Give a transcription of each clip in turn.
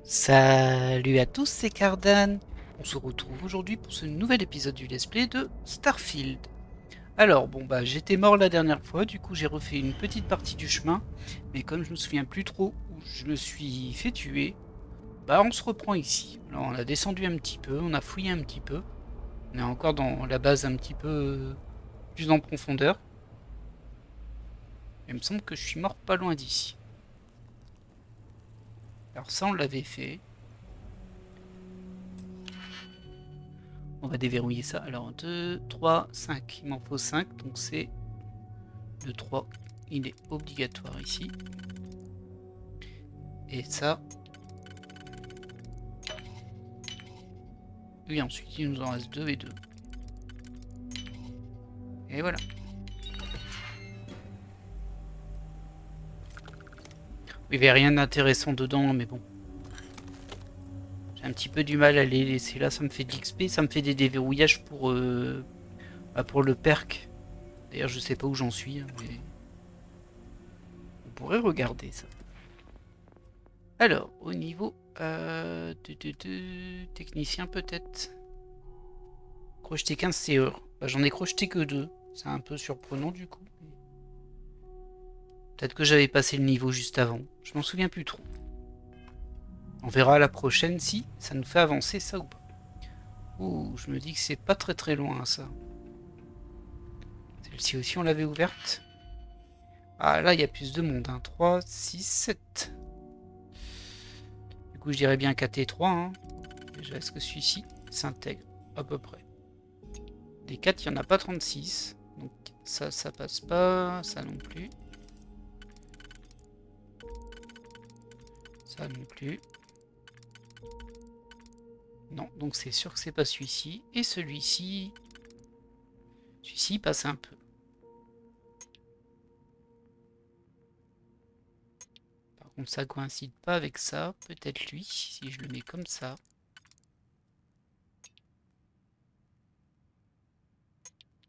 Salut à tous, c'est Cardan. On se retrouve aujourd'hui pour ce nouvel épisode du let's play de Starfield. Alors bon bah j'étais mort la dernière fois, du coup j'ai refait une petite partie du chemin, mais comme je me souviens plus trop où je me suis fait tuer, bah on se reprend ici. Alors on a descendu un petit peu, on a fouillé un petit peu, on est encore dans la base un petit peu plus en profondeur. Il me semble que je suis mort pas loin d'ici. Alors ça on l'avait fait. On va déverrouiller ça. Alors 2, 3, 5. Il m'en faut 5, donc c'est le 3. Il est obligatoire ici. Et ça. Oui, ensuite il nous en reste 2 et 2. Et voilà. Il n'y avait rien d'intéressant dedans, mais bon. J'ai un petit peu du mal à les laisser là. Ça me fait de l'XP, ça me fait des déverrouillages pour le perk. D'ailleurs, je sais pas où j'en suis, mais on pourrait regarder ça. Alors, au niveau technicien peut-être. Crocheter 15 CE. Bah, j'en ai crocheté que 2. C'est un peu surprenant du coup. Peut-être que j'avais passé le niveau juste avant. Je m'en souviens plus trop. On verra à la prochaine si ça nous fait avancer ça ou pas. Ouh, je me dis que c'est pas très très loin ça. Celle-ci aussi on l'avait ouverte. Ah là il y a plus de monde. 3, 6, 7. Du coup je dirais bien KT3. Hein. Déjà est-ce que celui-ci s'intègre à peu près. Des 4 il n'y en a pas 36. Donc ça passe pas. Ça non plus. Ça non plus. Non, donc c'est sûr que c'est pas celui-ci. Et celui-ci... Celui-ci passe un peu. Par contre, ça coïncide pas avec ça. Peut-être lui, si je le mets comme ça.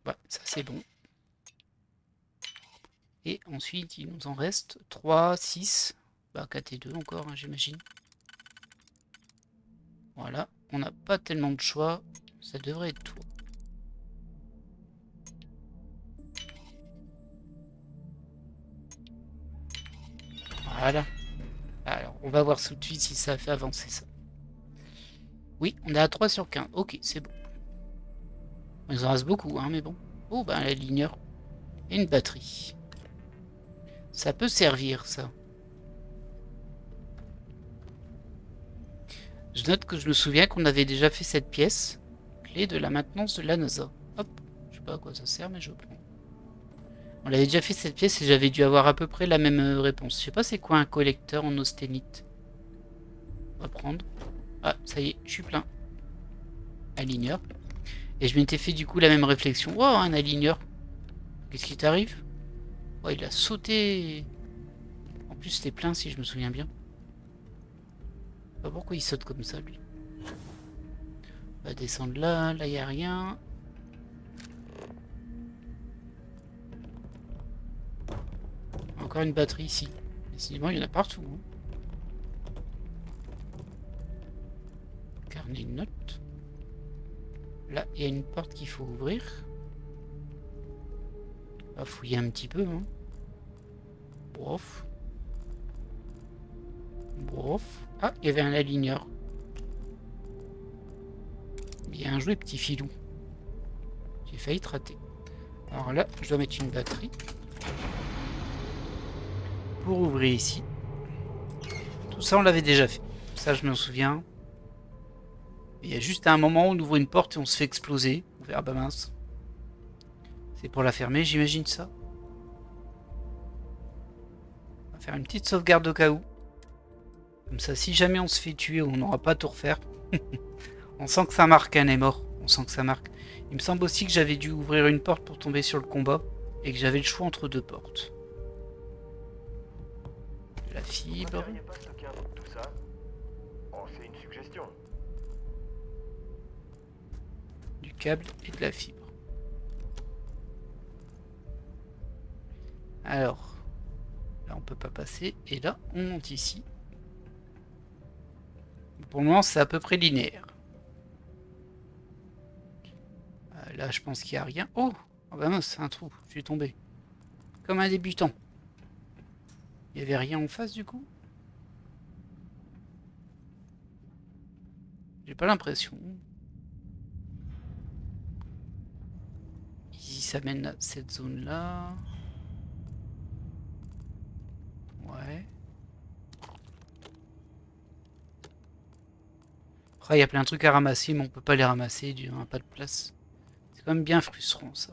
Ouais, ça c'est bon. Et ensuite, il nous en reste 3, 6. Bah, 4 et 2 encore, hein, j'imagine. Voilà, on n'a pas tellement de choix. Ça devrait être tout. Voilà. Alors, on va voir tout de suite si ça fait avancer ça. Oui, on est à 3 sur 15. Ok, c'est bon. Il en reste beaucoup, hein, mais bon. Oh, ben, la ligneur. Et une batterie. Ça peut servir, ça. Je note que je me souviens qu'on avait déjà fait cette pièce. Clé de la maintenance de la NASA. Hop. Je sais pas à quoi ça sert, mais je prends. On l'avait déjà fait cette pièce et j'avais dû avoir à peu près la même réponse. Je sais pas c'est quoi un collecteur en austénite. On va prendre. Ah, ça y est, je suis plein. Aligneur. Et je m'étais fait du coup la même réflexion. Wow, un aligneur. Qu'est-ce qui t'arrive? Oh, il a sauté. En plus, c'était plein si je me souviens bien. Je sais pas pourquoi il saute comme ça, lui. On va descendre là. Là, il n'y a rien. Encore une batterie ici. Décidément, il y en a partout. Hein. Carnet de notes. Là, il y a une porte qu'il faut ouvrir. On va fouiller un petit peu. Hein. Bof. Bof. Ah, il y avait un aligneur. Bien joué, petit filou. J'ai failli te rater. Alors là, je dois mettre une batterie. Pour ouvrir ici. Tout ça, on l'avait déjà fait. Ça, je m'en souviens. Il y a juste un moment où on ouvre une porte et on se fait exploser. On fait, ah bah mince. C'est pour la fermer, j'imagine ça. On va faire une petite sauvegarde au cas où. Comme ça, si jamais on se fait tuer, on n'aura pas à tout refaire. On sent que ça marque un est mort. On sent que ça marque. Il me semble aussi que j'avais dû ouvrir une porte pour tomber sur le combat. Et que j'avais le choix entre 2 portes. De la fibre. Pas stocker un bout de tout ça. Oh, c'est une suggestion. Du câble et de la fibre. Alors, là on peut pas passer. Et là, on monte ici. pour le moment, c'est à peu près linéaire. Là, je pense qu'il n'y a rien. Oh, oh bah mince, c'est un trou. Je suis tombé. Comme un débutant. Il n'y avait rien en face, du coup? J'ai pas l'impression. Ici, ça mène à cette zone-là. Ouais. Il y a plein de trucs à ramasser, mais on peut pas les ramasser, on n'a pas de place. C'est quand même bien frustrant, ça.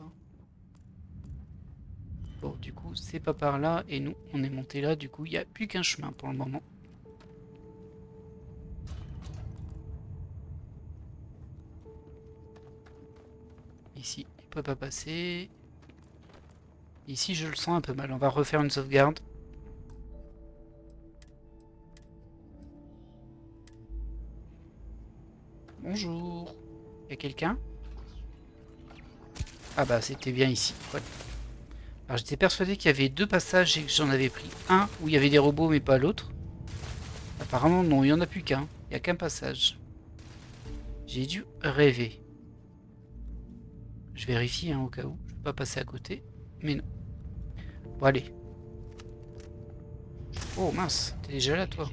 Bon, du coup, c'est pas par là, et nous, on est monté là, du coup, il n'y a plus qu'un chemin pour le moment. Ici, on peut pas passer. Ici, je le sens un peu mal. On va refaire une sauvegarde. Bonjour. Y a quelqu'un? Ah bah, c'était bien ici. Voilà. Alors, j'étais persuadé qu'il y avait deux passages et que j'en avais pris un où il y avait des robots, mais pas l'autre. Apparemment, non, il n'y en a plus qu'un. Il n'y a qu'un passage. J'ai dû rêver. Je vérifie hein, au cas où. Je ne peux pas passer à côté. Mais non. Bon, allez. Oh mince, t'es déjà là, toi.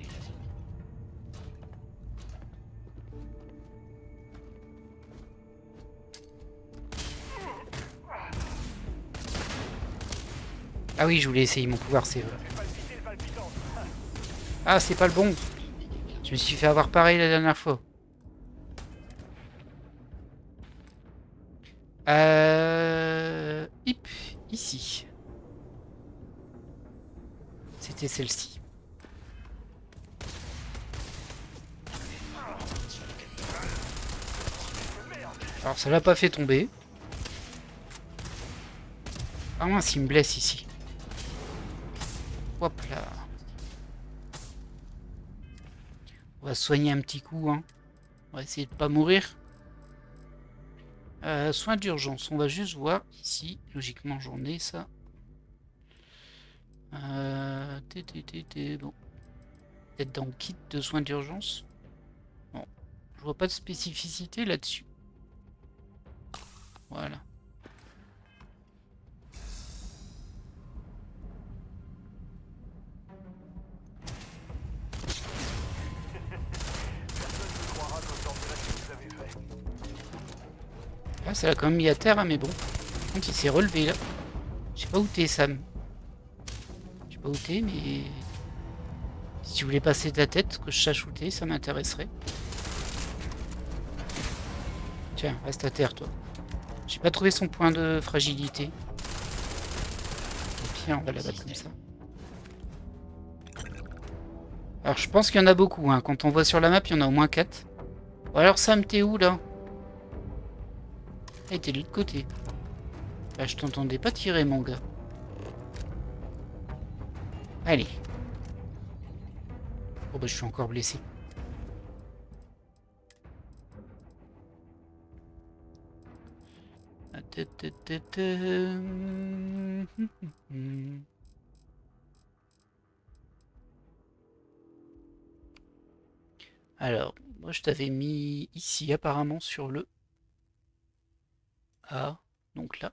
Ah oui, je voulais essayer mon pouvoir, c'est vrai. Ah, c'est pas le bon. Je me suis fait avoir pareil la dernière fois. Hip, ici. C'était celle-ci. Alors ça l'a pas fait tomber. Ah mince, il me blesse ici. Hop là. On va se soigner un petit coup. Hein. On va essayer de pas mourir. Soins d'urgence. On va juste voir ici. Logiquement, j'en ai ça. Bon. Peut-être dans le kit de soins d'urgence. Bon. Je vois pas de spécificité là-dessus. Voilà. Ah, ça l'a quand même mis à terre, hein, mais bon. Par contre, il s'est relevé là. Je sais pas où t'es, Sam. Je sais pas où t'es, mais si tu voulais passer ta tête, que je sache où t'es, ça m'intéresserait. Tiens, reste à terre, toi. J'ai pas trouvé son point de fragilité. Et puis, on va la battre comme ça. Alors, je pense qu'il y en a beaucoup. Hein. Quand on voit sur la map, il y en a au moins 4. Bon, alors, Sam, t'es où, là? Ah, t'es de l'autre côté. Bah, je t'entendais pas tirer, mon gars. Allez. Oh, bah, je suis encore blessé. Alors, moi je t'avais mis ici apparemment sur le A, donc là.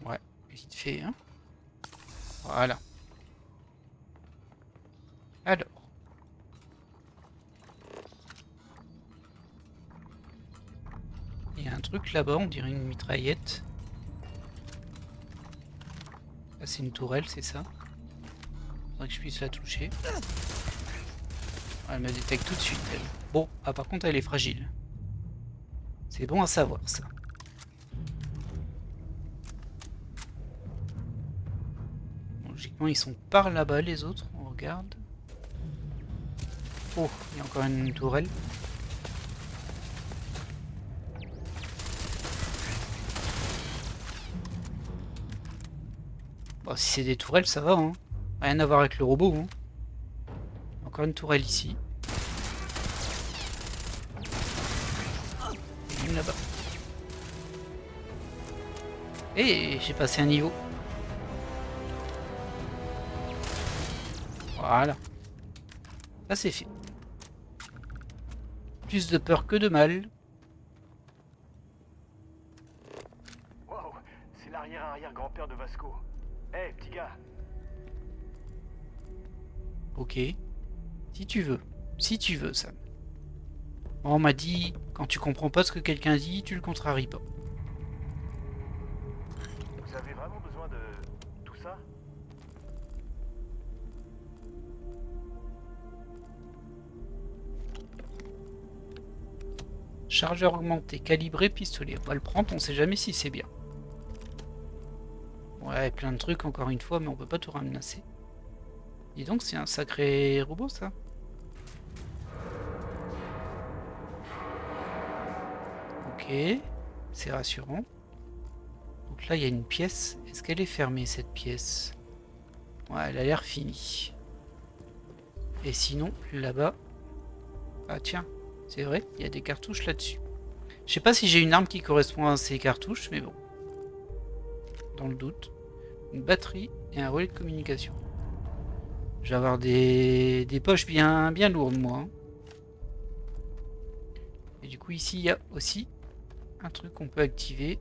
Ouais, vite fait, hein. Voilà. Alors. Il y a un truc là-bas, on dirait une mitraillette. Là, c'est une tourelle, c'est ça. Faudrait que je puisse la toucher. Elle me détecte tout de suite, elle. Bon, ah, par contre, elle est fragile. C'est bon à savoir, ça. Bon, logiquement, ils sont par là-bas, les autres. On regarde. Oh, il y a encore une tourelle. Bon, si c'est des tourelles, ça va, hein. Rien à voir avec le robot, hein. Encore une tourelle ici. Et une là-bas. Et j'ai passé un niveau. Voilà. Ça c'est fait. Plus de peur que de mal. Waouh, c'est l'arrière-arrière-grand-père de Vasco. Hé, petit gars. Ok. Si tu veux. Si tu veux, Sam. On m'a dit, quand tu comprends pas ce que quelqu'un dit, tu le contraries pas. Vous avez vraiment besoin de tout ça? Chargeur augmenté, calibré, pistolet. On va le prendre, on sait jamais si c'est bien. Ouais, plein de trucs encore une fois, mais on peut pas tout ramasser. Dis donc, c'est un sacré robot ça. Ok, c'est rassurant. Donc là, il y a une pièce. Est-ce qu'elle est fermée cette pièce? Ouais, elle a l'air finie. Et sinon, là-bas... Ah tiens, c'est vrai, il y a des cartouches là-dessus. Je sais pas si j'ai une arme qui correspond à ces cartouches, mais bon. Dans le doute. Une batterie et un relais de communication. Je vais avoir des poches bien lourdes, moi. Hein. Et du coup, ici, il y a aussi un truc qu'on peut activer.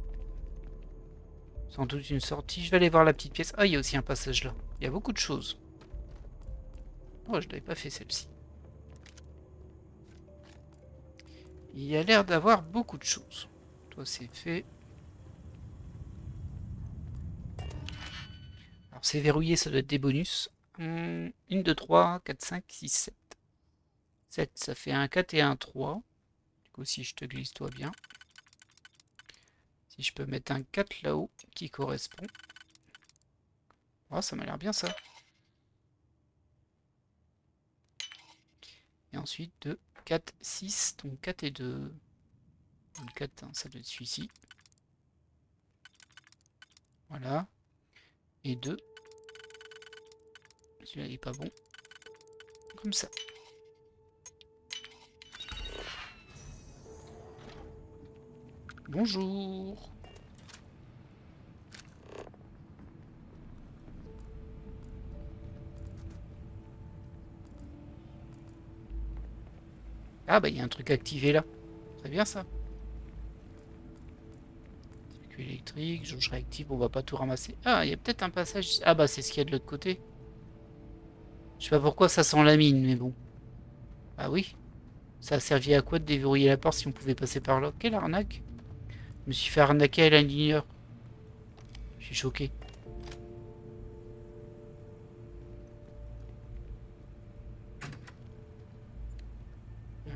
Sans doute une sortie. Je vais aller voir la petite pièce. Ah, il y a aussi un passage là. Il y a beaucoup de choses. Oh, je l'avais pas fait celle-ci. Il y a l'air d'avoir beaucoup de choses. Toi, c'est fait. Alors, c'est verrouillé, ça doit être des bonus. 1, 2, 3, 4, 5, 6, 7. 7, ça fait un 4 et un 3. Du coup, si je te glisse, toi bien. Si je peux mettre un 4 là-haut qui correspond. Oh, ça m'a l'air bien ça. Et ensuite 2, 4, 6. Donc 4 et 2. Le 4, hein, ça doit être celui-ci. Voilà. Et 2. Celui-là, il est pas bon. Comme ça. Bonjour. Ah bah il y a un truc activé là. Très bien ça. Circuit électrique, jauge réactive, on va pas tout ramasser. Ah, il y a peut-être un passage. Ah bah c'est ce qu'il y a de l'autre côté. Je sais pas pourquoi ça sent la mine, mais bon. Ah oui. Ça a servi à quoi de déverrouiller la porte si on pouvait passer par là? Quelle arnaque. Je me suis fait arnaquer à la ligneur. Je suis choqué.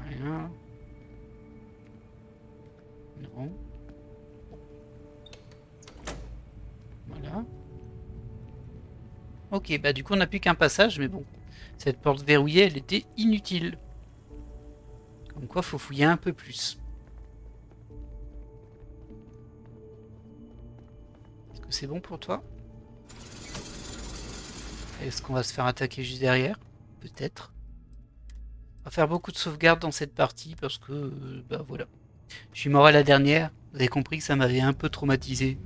Rien. Non. Voilà. Ok, bah du coup on n'a plus qu'un passage, mais bon. Cette porte verrouillée, elle était inutile. Comme quoi, faut fouiller un peu plus. Est-ce que c'est bon pour toi? Est-ce qu'on va se faire attaquer juste derrière? Peut-être. On va faire beaucoup de sauvegardes dans cette partie parce que, bah voilà. Je suis mort à la dernière. Vous avez compris que ça m'avait un peu traumatisé.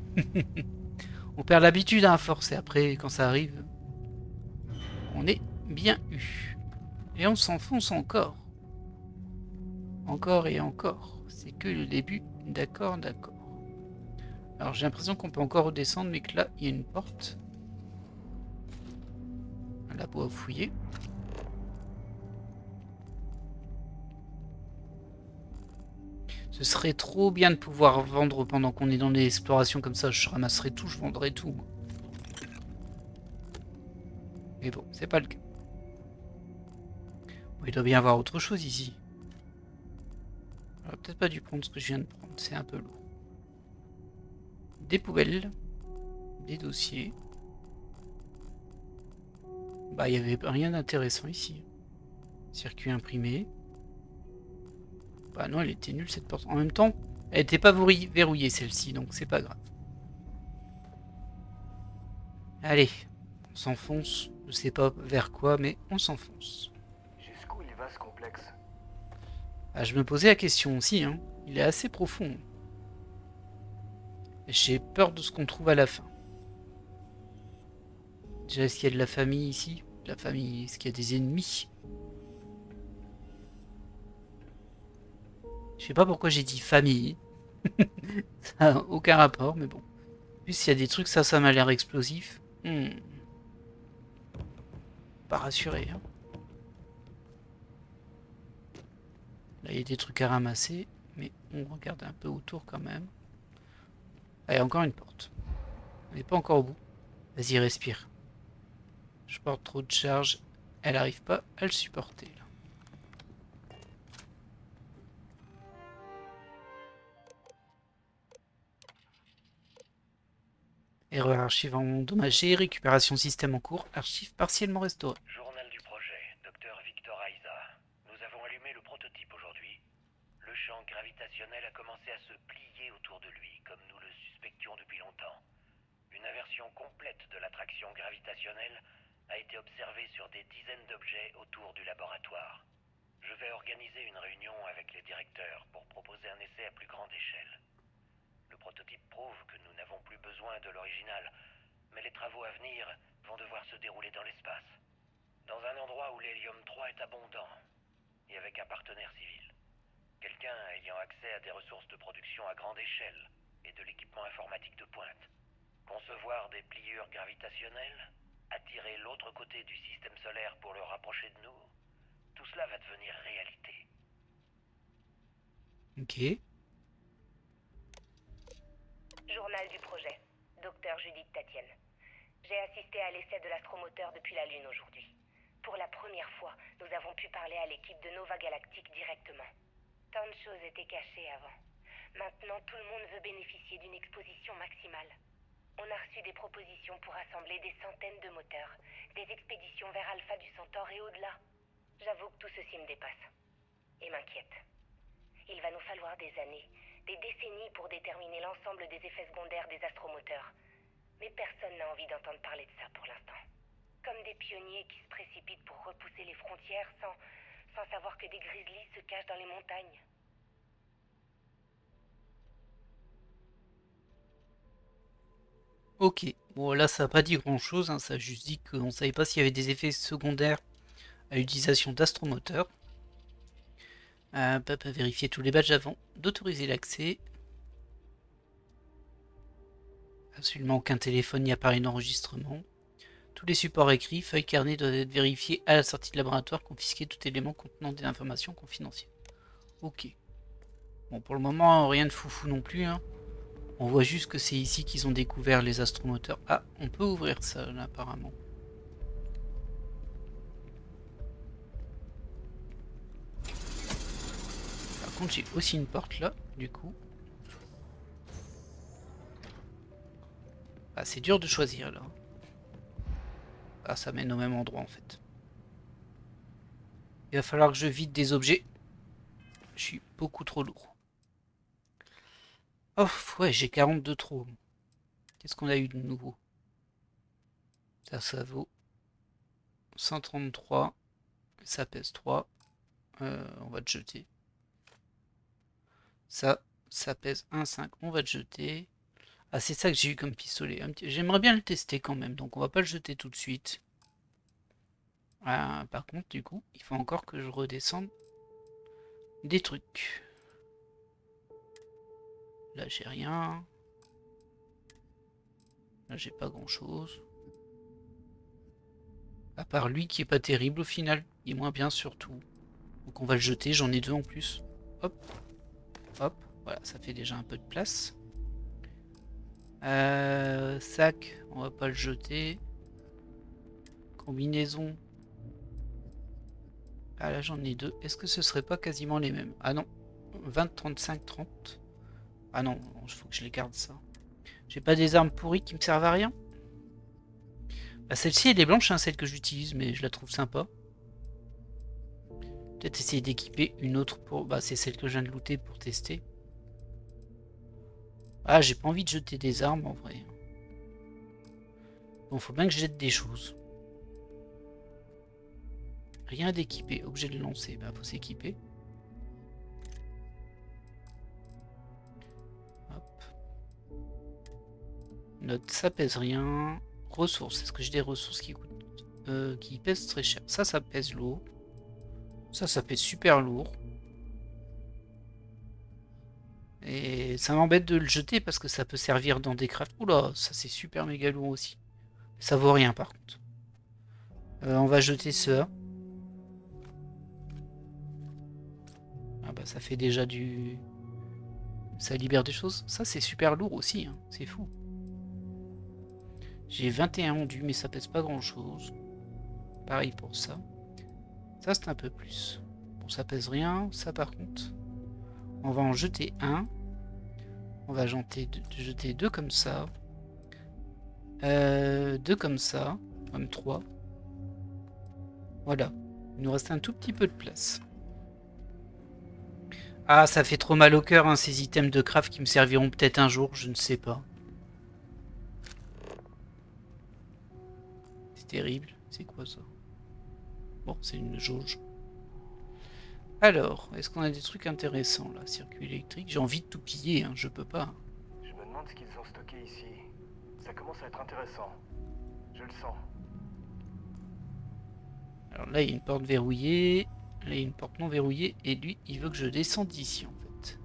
On perd l'habitude à force et après, quand ça arrive, on est bien eu. Et on s'enfonce encore. Encore et encore. C'est que le début. D'accord, d'accord. Alors j'ai l'impression qu'on peut encore redescendre, mais que là, il y a une porte. Un labo à fouiller. Ce serait trop bien de pouvoir vendre pendant qu'on est dans des explorations comme ça. Je ramasserai tout, je vendrai tout. Mais bon, c'est pas le cas. Bon, il doit bien y avoir autre chose ici. J'aurais peut-être pas dû prendre ce que je viens de prendre, c'est un peu lourd. Des poubelles, des dossiers. Bah, il y avait rien d'intéressant ici. Circuit imprimé. Bah non, elle était nulle cette porte. En même temps, elle était pas verrouillée celle-ci, donc c'est pas grave. Allez, on s'enfonce. Je sais pas vers quoi, mais on s'enfonce. Jusqu'où il va ce complexe? Ah, je me posais la question aussi, hein. Il est assez profond. J'ai peur de ce qu'on trouve à la fin. Déjà, est-ce qu'il y a de la famille ici? La famille, est-ce qu'il y a des ennemis? Je sais pas pourquoi j'ai dit famille. Ça n'a aucun rapport, mais bon. En plus, il y a des trucs, ça m'a l'air explosif. Pas rassuré. Hein. Là, il y a des trucs à ramasser, mais on regarde un peu autour quand même. Ah, il y a encore une porte. On n'est pas encore au bout. Vas-y, respire. Je porte trop de charge. Elle n'arrive pas à le supporter. Là. Erreur archive endommagée, récupération système en cours, archive partiellement restaurée. Journal du projet, Dr Victor Aiza. Nous avons allumé le prototype aujourd'hui. Le champ gravitationnel a commencé à se plier autour de lui, comme nous le suspections depuis longtemps. Une inversion complète de l'attraction gravitationnelle a été observée sur des dizaines d'objets autour du laboratoire. Je vais organiser une réunion avec les directeurs pour proposer un essai à plus grande échelle. Le prototype prouve que nous n'avons plus besoin de l'original, mais les travaux à venir vont devoir se dérouler dans l'espace. Dans un endroit où l'hélium-3 est abondant, et avec un partenaire civil. Quelqu'un ayant accès à des ressources de production à grande échelle et de l'équipement informatique de pointe. Concevoir des pliures gravitationnelles, attirer l'autre côté du système solaire pour le rapprocher de nous, tout cela va devenir réalité. Ok. Journal du projet, Dr Judith Tatienne. J'ai assisté à l'essai de l'astromoteur depuis la Lune aujourd'hui. Pour la première fois, nous avons pu parler à l'équipe de Nova Galactic directement. Tant de choses étaient cachées avant. Maintenant, tout le monde veut bénéficier d'une exposition maximale. On a reçu des propositions pour assembler des centaines de moteurs, des expéditions vers Alpha du Centaure et au-delà. J'avoue que tout ceci me dépasse. Et m'inquiète. Il va nous falloir des années, des décennies pour déterminer l'ensemble des effets secondaires des astromoteurs. Mais personne n'a envie d'entendre parler de ça pour l'instant. Comme des pionniers qui se précipitent pour repousser les frontières sans savoir que des grizzlies se cachent dans les montagnes. Ok. Bon, là, ça n'a pas dit grand-chose. Hein. Ça a juste dit qu'on ne savait pas s'il y avait des effets secondaires à l'utilisation d'astromoteurs. Vérifier tous les badges avant d'autoriser l'accès. Absolument aucun téléphone ni appareil d'enregistrement. Tous les supports écrits, feuilles carnet doivent être vérifiés à la sortie de laboratoire, confisquer tout élément contenant des informations confidentielles. Ok. Bon, pour le moment, rien de foufou non plus. Hein. On voit juste que c'est ici qu'ils ont découvert les astromoteurs. Ah, on peut ouvrir ça, là, apparemment. Par contre, j'ai aussi une porte là, du coup. Ah, c'est dur de choisir, là. Ah, ça mène au même endroit, en fait. Il va falloir que je vide des objets. Je suis beaucoup trop lourd. Oh, ouais, j'ai 40 de trop. Qu'est-ce qu'on a eu de nouveau? Ça vaut 133. Ça pèse 3. On va te jeter. Ça pèse 1,5. On va te jeter. Ah, c'est ça que j'ai eu comme pistolet. J'aimerais bien le tester quand même, donc on va pas le jeter tout de suite. Ah, par contre, du coup, il faut encore que je redescende des trucs. Là, j'ai rien. Là, j'ai pas grand-chose. À part lui qui est pas terrible au final. Il est moins bien surtout. Donc on va le jeter, j'en ai 2 en plus. Hop. Hop. Voilà, ça fait déjà un peu de place. Sac, on va pas le jeter. Combinaison. Ah là j'en ai 2. Est-ce que ce serait pas quasiment les mêmes? Ah non. 20, 35, 30. Ah non, il faut que je les garde ça. J'ai pas des armes pourries qui me servent à rien. Bah, celle-ci elle est blanche, hein, celle que j'utilise, mais je la trouve sympa. Peut-être essayer d'équiper une autre pour... Bah c'est celle que je viens de looter pour tester. Ah j'ai pas envie de jeter des armes en vrai. Bon faut bien que je jette des choses. Rien d'équipé, objet de lancer, bah faut s'équiper. Hop. Note, ça pèse rien. Ressources, est-ce que j'ai des ressources qui coûtent qui pèsent très cher. Ça pèse lourd. Ça pèse super lourd. Et ça m'embête de le jeter parce que ça peut servir dans des crafts. Oula, ça c'est super méga lourd aussi. Ça vaut rien par contre. On va jeter ça. Ah bah ça fait déjà du... Ça libère des choses. Ça c'est super lourd aussi, hein. C'est fou. J'ai 21 ondus mais ça pèse pas grand chose. Pareil pour ça. Ça c'est un peu plus. Bon ça pèse rien. Ça par contre. On va en jeter un. On va jeter deux comme ça. Deux comme ça. Même trois. Voilà. Il nous reste un tout petit peu de place. Ah, ça fait trop mal au cœur, hein, ces items de craft qui me serviront peut-être un jour, je ne sais pas. C'est terrible. C'est quoi ça? Bon, c'est une jauge. Alors, est-ce qu'on a des trucs intéressants là? Circuit électrique. J'ai envie de tout piller, hein, je peux pas. Je me demande ce qu'ils ont stocké ici. Ça commence à être intéressant. Je le sens. Alors là, il y a une porte verrouillée. Là, il y a une porte non verrouillée. Et lui, il veut que je descende d'ici, en fait.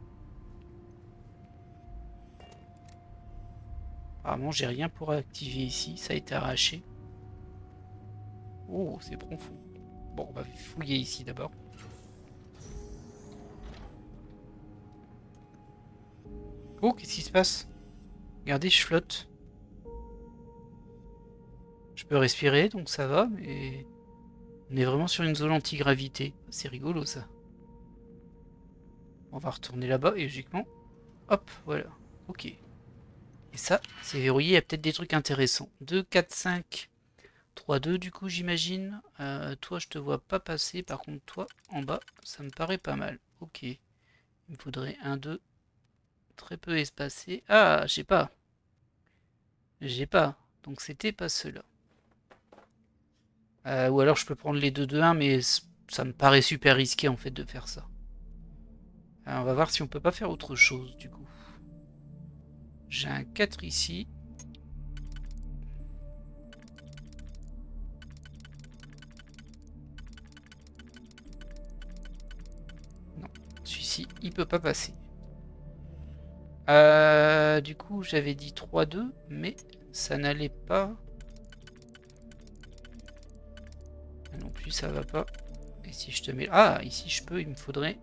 Apparemment, j'ai rien pour activer ici. Ça a été arraché. Oh, c'est profond. Bon, on va fouiller ici d'abord. Oh, qu'est-ce qui se passe? Regardez, je flotte. Je peux respirer, donc ça va, mais... On est vraiment sur une zone anti-gravité. C'est rigolo, ça. On va retourner là-bas, et logiquement... Hop, voilà. Ok. Et ça, c'est verrouillé, il y a peut-être des trucs intéressants. 2, 4, 5... 3, 2 du coup j'imagine. Toi je te vois pas passer. Par contre toi en bas ça me paraît pas mal. Ok. Il me faudrait un 2 très peu espacé. Ah j'ai pas. J'ai pas. Donc c'était pas ceux-là. Ou alors je peux prendre les 2 de 1 mais ça me paraît super risqué en fait de faire ça. Alors, on va voir si on peut pas faire autre chose du coup. J'ai un 4 ici. Celui-ci, il peut pas passer. Du coup, j'avais dit 3-2, mais ça n'allait pas. Non plus, ça va pas. Et si je te mets... Ah, ici, je peux, il me faudrait...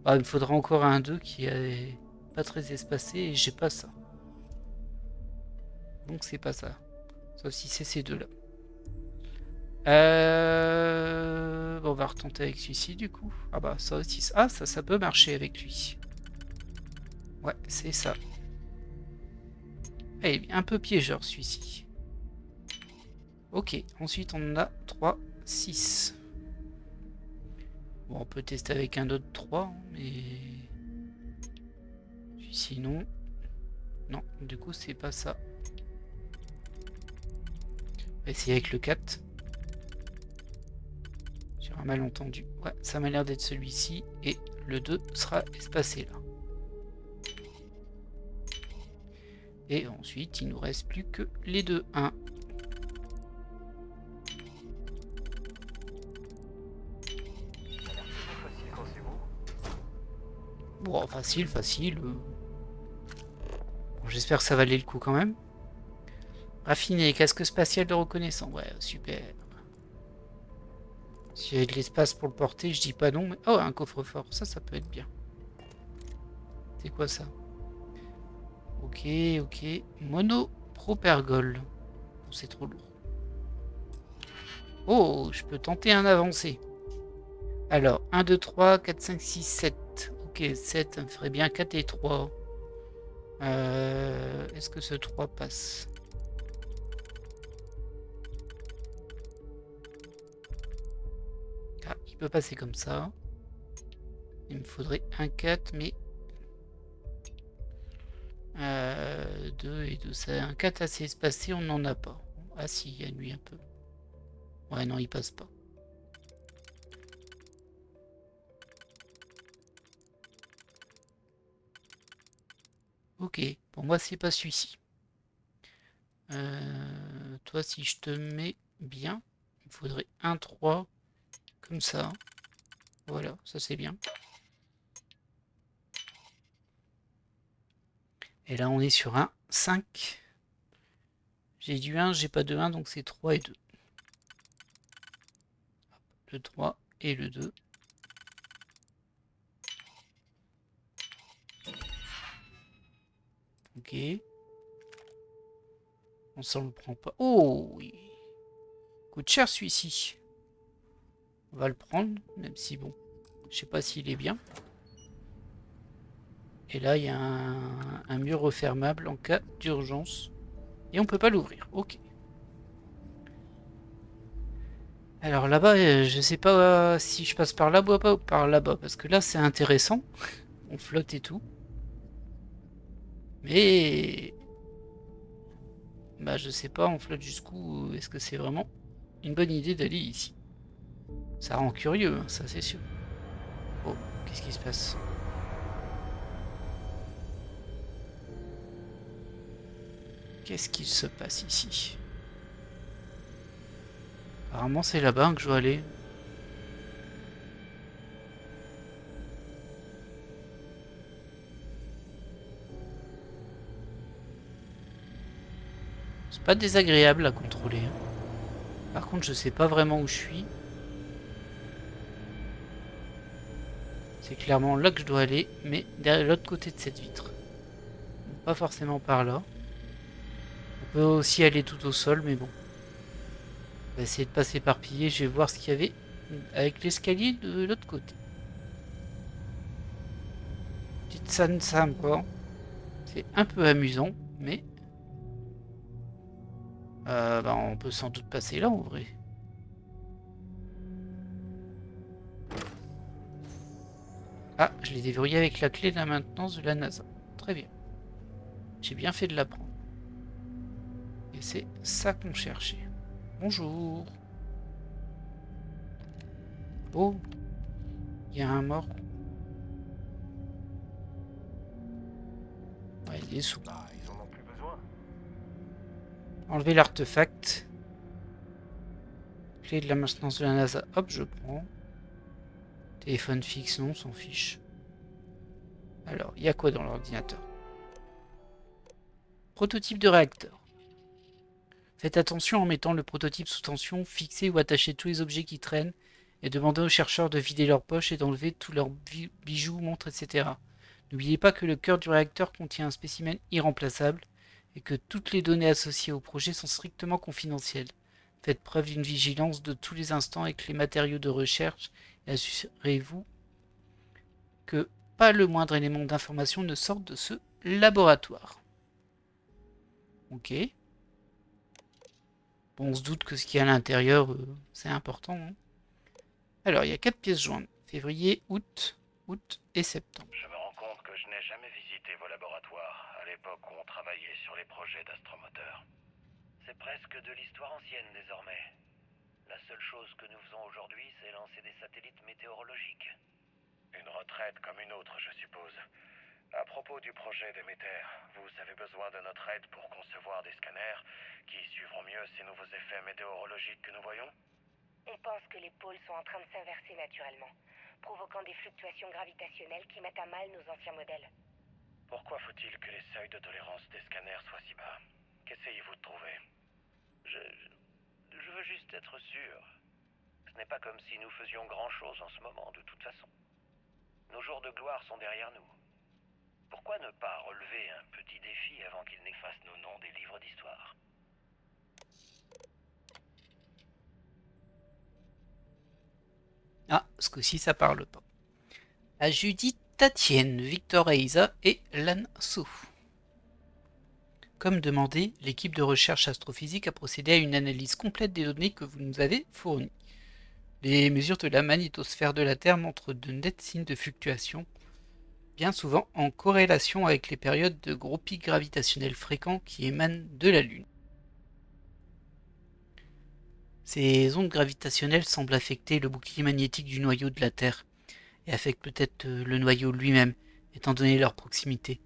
Ah, il me faudra encore un 2 qui est pas très espacé, et j'ai pas ça. Donc c'est pas ça. Sauf si c'est ces deux-là. Bon, on va retenter avec celui-ci, du coup. Ah bah, ça aussi... Ah, ça peut marcher avec lui. Ouais, c'est ça. Ah, il est un peu piégeur, celui-ci. Ok, ensuite on en a 3, 6. Bon, on peut tester avec un autre 3, mais... Sinon... Non, du coup c'est pas ça. On va essayer avec le 4. J'ai un malentendu. Ouais, ça m'a l'air d'être celui-ci. Et le 2 sera espacé là. Et ensuite, il nous reste plus que les deux. 1. Facile quand c'est vous. Bon, facile, facile. Bon, j'espère que ça valait le coup quand même. Raffiné, casque spatial de reconnaissance. Ouais, super. Si j'ai de l'espace pour le porter, je dis pas non. Mais... Oh, un coffre-fort. Ça peut être bien. C'est quoi ça? Ok, ok. Mono propergol. Bon, c'est trop lourd. Oh, je peux tenter un avancé. Alors, 1, 2, 3, 4, 5, 6, 7. Ok, 7, ça me ferait bien 4 et 3. Est-ce que ce 3 passe? Ah, il peut passer comme ça. Il me faudrait un 4, mais... 2 et 2, c'est un 4 assez espacé, on n'en a pas. Ah si, il y a lui un peu. Ouais, non, il passe pas. Ok, pour moi, c'est pas celui-ci. Toi, si je te mets bien, Il faudrait un 3, comme ça. Voilà, ça c'est bien. Et là, on est sur un 5. J'ai du 1, j'ai pas de 1, donc c'est 3 et 2. Le 3 et le 2. Ok. On s'en le prend pas. Oh oui. Coûte cher celui-ci. On va le prendre, même si bon. Je sais pas s'il est bien. Et là, il y a un mur refermable en cas d'urgence. Et on peut pas l'ouvrir. Ok. Alors là-bas, je sais pas si je passe par là-bas ou par là-bas. Parce que là, c'est intéressant. On flotte et tout. Mais... Bah je sais pas, on flotte jusqu'où. Est-ce que c'est vraiment une bonne idée d'aller ici? Ça rend curieux, hein, ça c'est sûr. Oh, qu'est-ce qui se passe? Qu'est-ce qu'il se passe ici? Apparemment c'est là-bas que je dois aller. C'est pas désagréable à contrôler, hein. Par contre je sais pas vraiment où je suis. C'est clairement là que je dois aller, mais derrière l'autre côté de cette vitre. Donc, pas forcément par là. On peut aussi aller tout au sol, mais bon. On va essayer de pas s'éparpiller, je vais voir ce qu'il y avait avec l'escalier de l'autre côté. Petite scène sympa. C'est un peu amusant, mais... bah, on peut sans doute passer là en vrai. Ah, je l'ai déverrouillé avec la clé de la maintenance de la NASA. Très bien. J'ai bien fait de l'apprendre. Et c'est ça qu'on cherchait. Bonjour. Oh, il y a un mort. Ouais, il est sous. Bah, ils en ont plus besoin. Enlever l'artefact. Clé de la maintenance de la NASA. Hop, je prends. Téléphone fixe, non, on s'en fiche. Alors, il y a quoi dans l'ordinateur? Prototype de réacteur. Faites attention en mettant le prototype sous tension, fixez ou attachez tous les objets qui traînent et demandez aux chercheurs de vider leurs poches et d'enlever tous leurs bijoux, montres, etc. N'oubliez pas que le cœur du réacteur contient un spécimen irremplaçable et que toutes les données associées au projet sont strictement confidentielles. Faites preuve d'une vigilance de tous les instants avec les matériaux de recherche et assurez-vous que pas le moindre élément d'information ne sorte de ce laboratoire. Ok. Bon, on se doute que ce qu'il y a à l'intérieur, c'est important. Hein. Alors, il y a 4 pièces jointes. Février, août et septembre. Je me rends compte que je n'ai jamais visité vos laboratoires, à l'époque où on travaillait sur les projets d'astromoteur. C'est presque de l'histoire ancienne désormais. La seule chose que nous faisons aujourd'hui, c'est lancer des satellites météorologiques. Une retraite comme une autre, je suppose. À propos du projet Déméter, vous avez besoin de notre aide pour concevoir des scanners qui suivront mieux ces nouveaux effets météorologiques que nous voyons? On pense que les pôles sont en train de s'inverser naturellement, provoquant des fluctuations gravitationnelles qui mettent à mal nos anciens modèles. Pourquoi faut-il que les seuils de tolérance des scanners soient si bas? Qu'essayez-vous de trouver? Je veux juste être sûr. Ce n'est pas comme si nous faisions grand-chose en ce moment, de toute façon. Nos jours de gloire sont derrière nous. Pourquoi ne pas relever un petit défi avant qu'il n'efface nos noms des livres d'histoire? Ah, ce coup-ci, ça parle pas. À Judith Tatienne, Victor Eiza et Lan So. Comme demandé, l'équipe de recherche astrophysique a procédé à une analyse complète des données que vous nous avez fournies. Les mesures de la magnétosphère de la Terre montrent de nets signes de fluctuation, bien souvent en corrélation avec les périodes de gros pics gravitationnels fréquents qui émanent de la Lune. Ces ondes gravitationnelles semblent affecter le bouclier magnétique du noyau de la Terre, et affectent peut-être le noyau lui-même, étant donné leur proximité.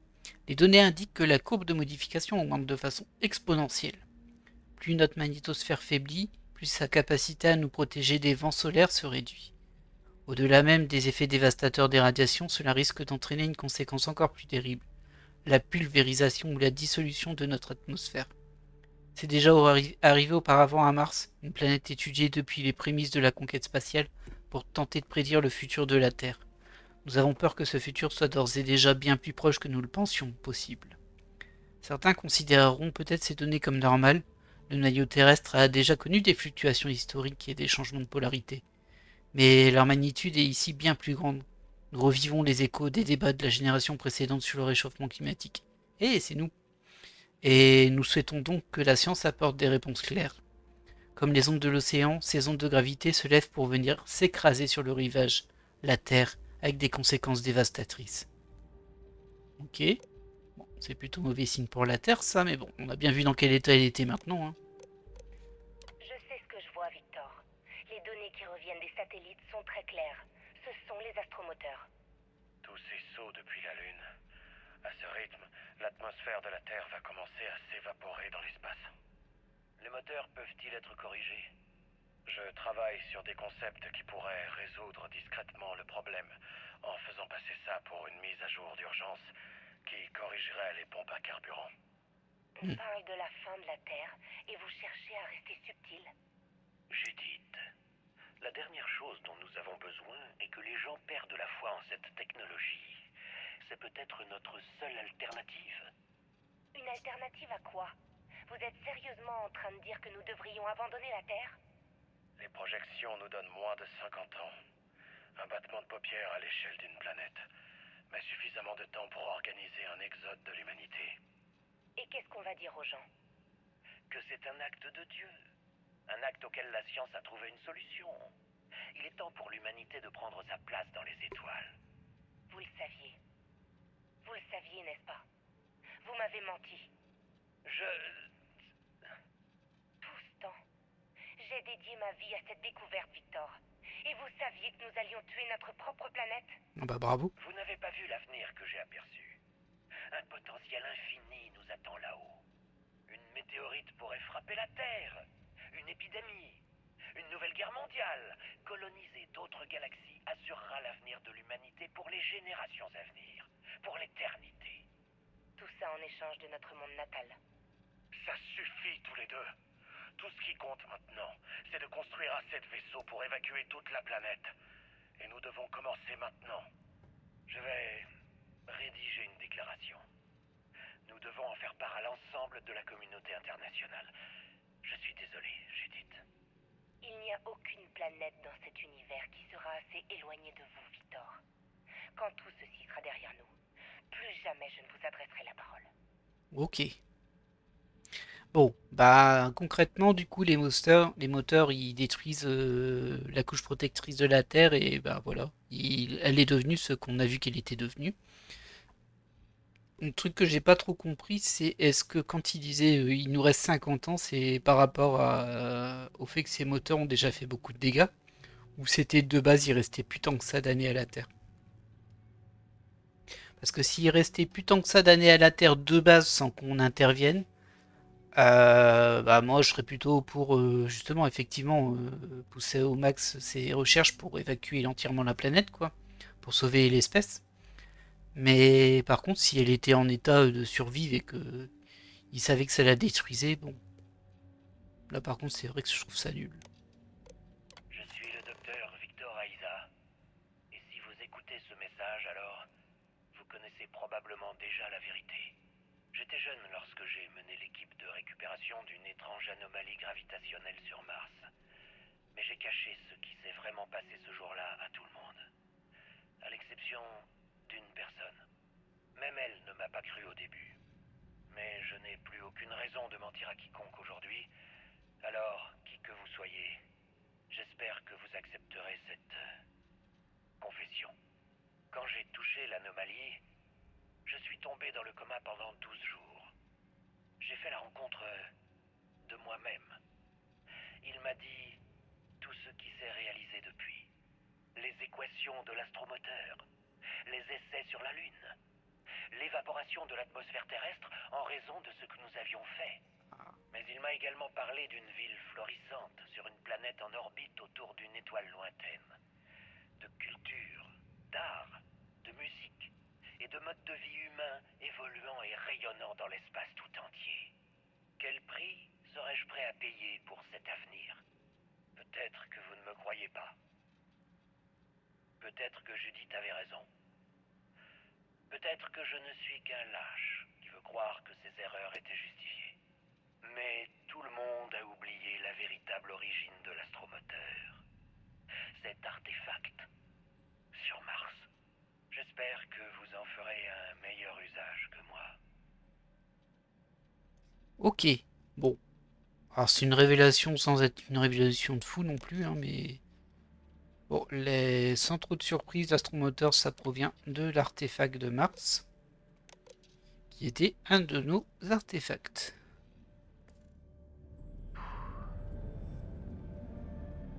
Les données indiquent que la courbe de modification augmente de façon exponentielle. Plus notre magnétosphère faiblit, plus plus sa capacité à nous protéger des vents solaires se réduit. Au-delà même des effets dévastateurs des radiations, cela risque d'entraîner une conséquence encore plus terrible, la pulvérisation ou la dissolution de notre atmosphère. C'est déjà arrivé auparavant à Mars, une planète étudiée depuis les prémices de la conquête spatiale pour tenter de prédire le futur de la Terre. Nous avons peur que ce futur soit d'ores et déjà bien plus proche que nous le pensions possible. Certains considéreront peut-être ces données comme normales. Le noyau terrestre a déjà connu des fluctuations historiques et des changements de polarité. Mais leur magnitude est ici bien plus grande. Nous revivons les échos des débats de la génération précédente sur le réchauffement climatique. Et c'est nous. Et nous souhaitons donc que la science apporte des réponses claires. Comme les ondes de l'océan, ces ondes de gravité se lèvent pour venir s'écraser sur le rivage, la Terre, avec des conséquences dévastatrices. Ok. Bon, c'est plutôt mauvais signe pour la Terre, ça, mais bon, on a bien vu dans quel état elle était maintenant. Hein. Je sais ce que je vois, Victor. Les données qui reviennent des satellites sont très claires. Ce sont les astromoteurs. Tous ces sauts depuis la Lune. À ce rythme, l'atmosphère de la Terre va commencer à s'évaporer dans l'espace. Les moteurs peuvent-ils être corrigés? Je travaille sur des concepts qui pourraient résoudre discrètement le problème en faisant passer ça pour une mise à jour d'urgence qui corrigerait les pompes à carburant. On parle de la fin de la Terre et vous cherchez à rester subtil. Judith, la dernière chose dont nous avons besoin est que les gens perdent la foi en cette technologie. C'est peut-être notre seule alternative. Une alternative à quoi? Vous êtes sérieusement en train de dire que nous devrions abandonner la Terre? Les projections nous donnent moins de 50 ans. Un battement de paupières à l'échelle d'une planète. Mais suffisamment de temps pour organiser un exode de l'humanité. Et qu'est-ce qu'on va dire aux gens? Que c'est un acte de Dieu. Un acte auquel la science a trouvé une solution. Il est temps pour l'humanité de prendre sa place dans les étoiles. Vous le saviez. Vous le saviez, n'est-ce pas? Vous m'avez menti. Tout ce temps, j'ai dédié ma vie à cette découverte, Victor. Et vous saviez que nous allions tuer notre propre planète? Ah bah bravo. Vous n'avez pas vu l'avenir que j'ai aperçu. Un potentiel infini nous attend là-haut. Une météorite pourrait frapper la Terre. Une épidémie. Une nouvelle guerre mondiale. Coloniser d'autres galaxies assurera l'avenir de l'humanité pour les générations à venir. Pour l'éternité. Tout ça en échange de notre monde natal. Ça suffit tous les deux. Tout ce qui compte maintenant, c'est de construire assez de vaisseaux pour évacuer toute la planète. Et nous devons commencer maintenant. Je vais rédiger une déclaration. Nous devons en faire part à l'ensemble de la communauté internationale. Je suis désolé, Judith. Il n'y a aucune planète dans cet univers qui sera assez éloignée de vous, Victor. Quand tout ceci sera derrière nous, plus jamais je ne vous adresserai la parole. Ok. Bon, bah concrètement, du coup, les moteurs, ils détruisent la couche protectrice de la Terre et bah voilà, elle est devenue ce qu'on a vu qu'elle était devenue. Un truc que j'ai pas trop compris, c'est est-ce que quand il disait il nous reste 50 ans, c'est par rapport au fait que ces moteurs ont déjà fait beaucoup de dégâts, ou c'était de base il restait plus tant que ça d'années à la Terre? Parce que s'il restait plus tant que ça d'années à la Terre de base sans qu'on intervienne, bah moi je serais plutôt pour justement effectivement pousser au max ces recherches pour évacuer entièrement la planète quoi, pour sauver l'espèce. Mais par contre si elle était en état de survivre et que il savait que ça la détruisait, bon là par contre c'est vrai que je trouve ça nul. Je suis le docteur Victor Aiza. Et si vous écoutez ce message, alors, vous connaissez probablement déjà la vérité. J'étais jeune lorsque j'ai mené l'équipe de récupération d'une étrange anomalie gravitationnelle sur Mars. Mais j'ai caché ce qui s'est vraiment passé ce jour-là à tout le monde. À l'exception d'une personne. Même elle ne m'a pas cru au début. Mais je n'ai plus aucune raison de mentir à quiconque aujourd'hui. Alors, qui que vous soyez, j'espère que vous accepterez cette confession. Quand j'ai touché l'anomalie, je suis tombé dans le coma pendant 12 jours. J'ai fait la rencontre de moi-même. Il m'a dit tout ce qui s'est réalisé depuis. Les équations de l'astromoteur, les essais sur la Lune, l'évaporation de l'atmosphère terrestre en raison de ce que nous avions fait. Mais Mais il m'a également parlé d'une ville florissante sur une planète en orbite autour d'une étoile lointaine. De culture, d'art, de musique et de modes de vie humains évoluant et rayonnant dans l'espace tout entier. Quel prix serais-je prêt à payer pour cet avenir? Peut-être que vous ne me croyez pas. Peut-être que Judith avait raison. Peut-être que je ne suis qu'un lâche qui veut croire que ses erreurs étaient justifiées. Mais tout le monde a oublié la véritable origine de l'astromoteur. Cet artefact sur Mars. J'espère que vous en ferez un meilleur usage que moi. Ok, bon. Alors c'est une révélation sans être une révélation de fou non plus, hein, mais... Bon, sans trop de surprise, l'astromoteur, ça provient de l'artefact de Mars, qui était un de nos artefacts.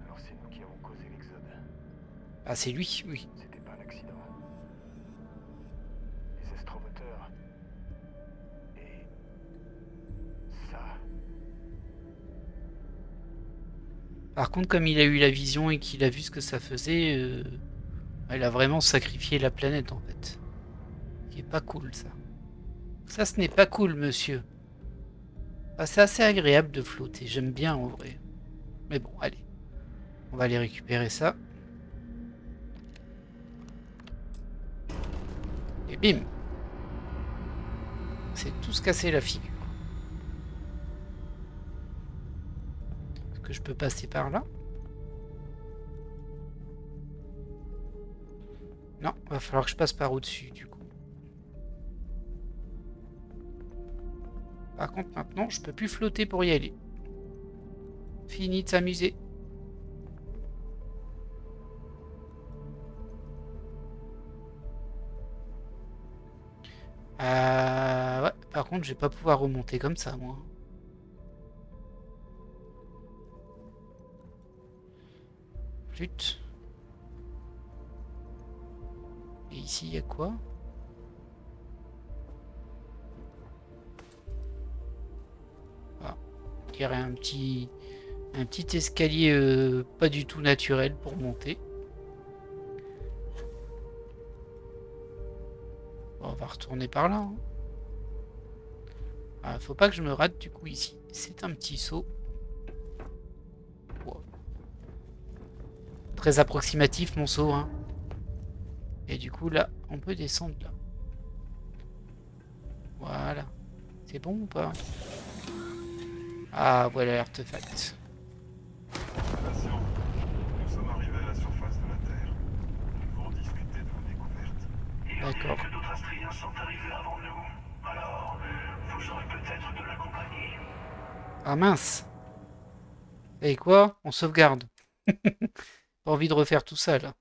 Alors c'est nous qui avons causé l'exode. Ah, c'est lui, oui. C'était pas un accident. Les astromoteurs. Et... ça... Par contre, comme il a eu la vision et qu'il a vu ce que ça faisait, il a vraiment sacrifié la planète, en fait. Ce qui est pas cool, ça. Ça, ce n'est pas cool, monsieur. Ah, c'est assez agréable de flotter, j'aime bien, en vrai. Mais bon, allez. On va aller récupérer ça. Et bim! C'est tout se casser la figure. Est-ce que je peux passer par là? Non, va falloir que je passe par au-dessus, du coup. Par contre, maintenant, je peux plus flotter pour y aller. Fini de s'amuser. Ouais, par contre, je vais pas pouvoir remonter comme ça, moi. Flûte. Et ici, il y a quoi? Ah, il y aurait un petit escalier pas du tout naturel pour monter. Bon, on va retourner par là. Hein. Ah, faut pas que je me rate du coup ici. C'est un petit saut. Wow. Très approximatif mon saut. Hein. Et du coup là, on peut descendre là. Voilà. C'est bon ou pas? Ah, voilà l'artefact. Patient, nous sommes arrivés à la surface de la Terre. Nous devons discuter de vos découvertes. D'accord. Que d'autres Astriens sont arrivés avant nous. Alors, vous aurez peut-être de la compagnie. Ah mince. Et quoi? On sauvegarde. Pas envie de refaire tout ça là.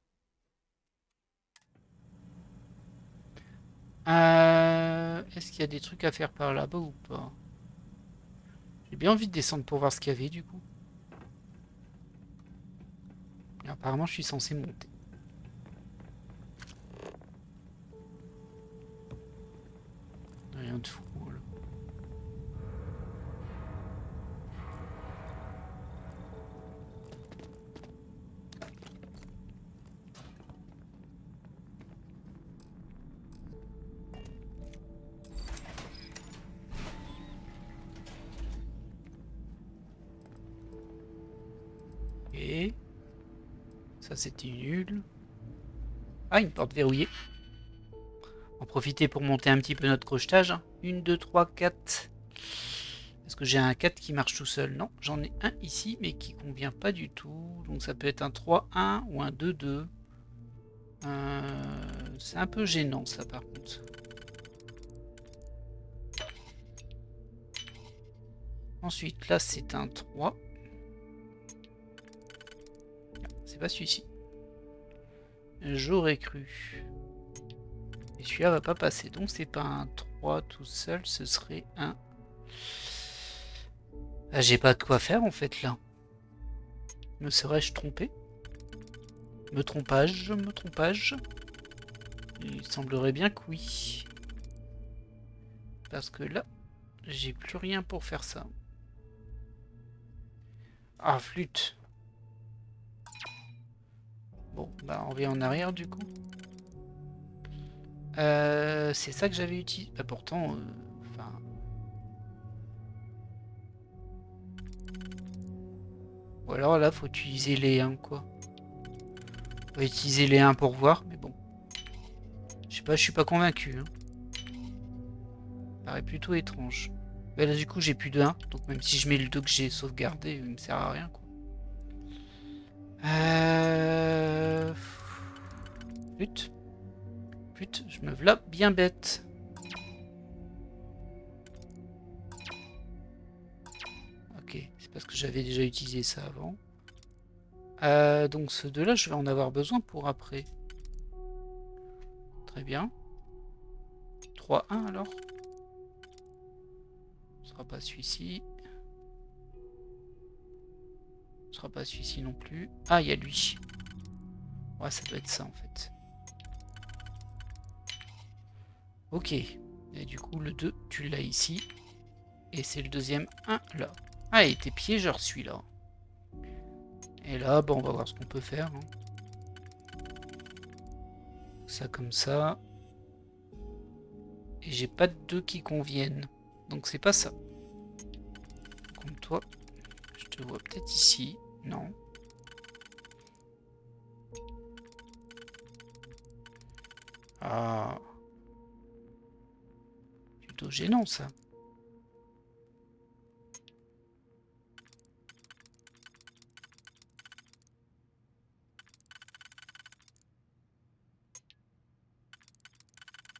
Est-ce qu'il y a des trucs à faire par là-bas ou pas? J'ai bien envie de descendre pour voir ce qu'il y avait du coup. Apparemment, je suis censé monter. Rien de fou. Là. Et ça c'était nul. Ah, une porte verrouillée. En profiter pour monter un petit peu notre crochetage. 1, 2, 3, 4. Est-ce que j'ai un 4 qui marche tout seul? Non, j'en ai un ici, mais qui convient pas du tout. Donc ça peut être un 3, 1 ou un 2, 2. C'est un peu gênant ça par contre. Ensuite, là c'est un 3. C'est pas celui-ci. J'aurais cru. Et celui-là va pas passer. Donc c'est pas un 3 tout seul, ce serait un... Ah, j'ai pas de quoi faire en fait là. Me serais-je trompé? Me trompage? Il semblerait bien que oui. Parce que là, j'ai plus rien pour faire ça. Ah, flûte. Bon, bah on revient en arrière du coup. C'est ça que j'avais utilisé. Bah pourtant, enfin... Ou alors là, faut utiliser les 1 quoi. On va utiliser les 1 pour voir, mais bon. Je sais pas, je suis pas convaincu. Hein. Ça paraît plutôt étrange. Bah là du coup j'ai plus de 1, donc même si je mets le 2 que j'ai sauvegardé, il me sert à rien quoi. Flûte. Flûte, je me v'là bien bête. Ok, c'est parce que j'avais déjà utilisé ça avant. Donc ce 2 là je vais en avoir besoin pour après. Très bien. 3-1 alors. Ce sera pas celui-ci. Ce sera pas celui-ci non plus. Ah, il y a lui. Ouais, ça doit être ça en fait. Ok. Et du coup, le 2, tu l'as ici. Et c'est le deuxième 1 là. Ah, il était piégeur celui-là. Et là, bon, on va voir ce qu'on peut faire. Hein. Ça comme ça. Et j'ai pas de 2 qui conviennent. Donc c'est pas ça. Comme toi, je te vois peut-être ici. Non. Ah. Plutôt gênant ça.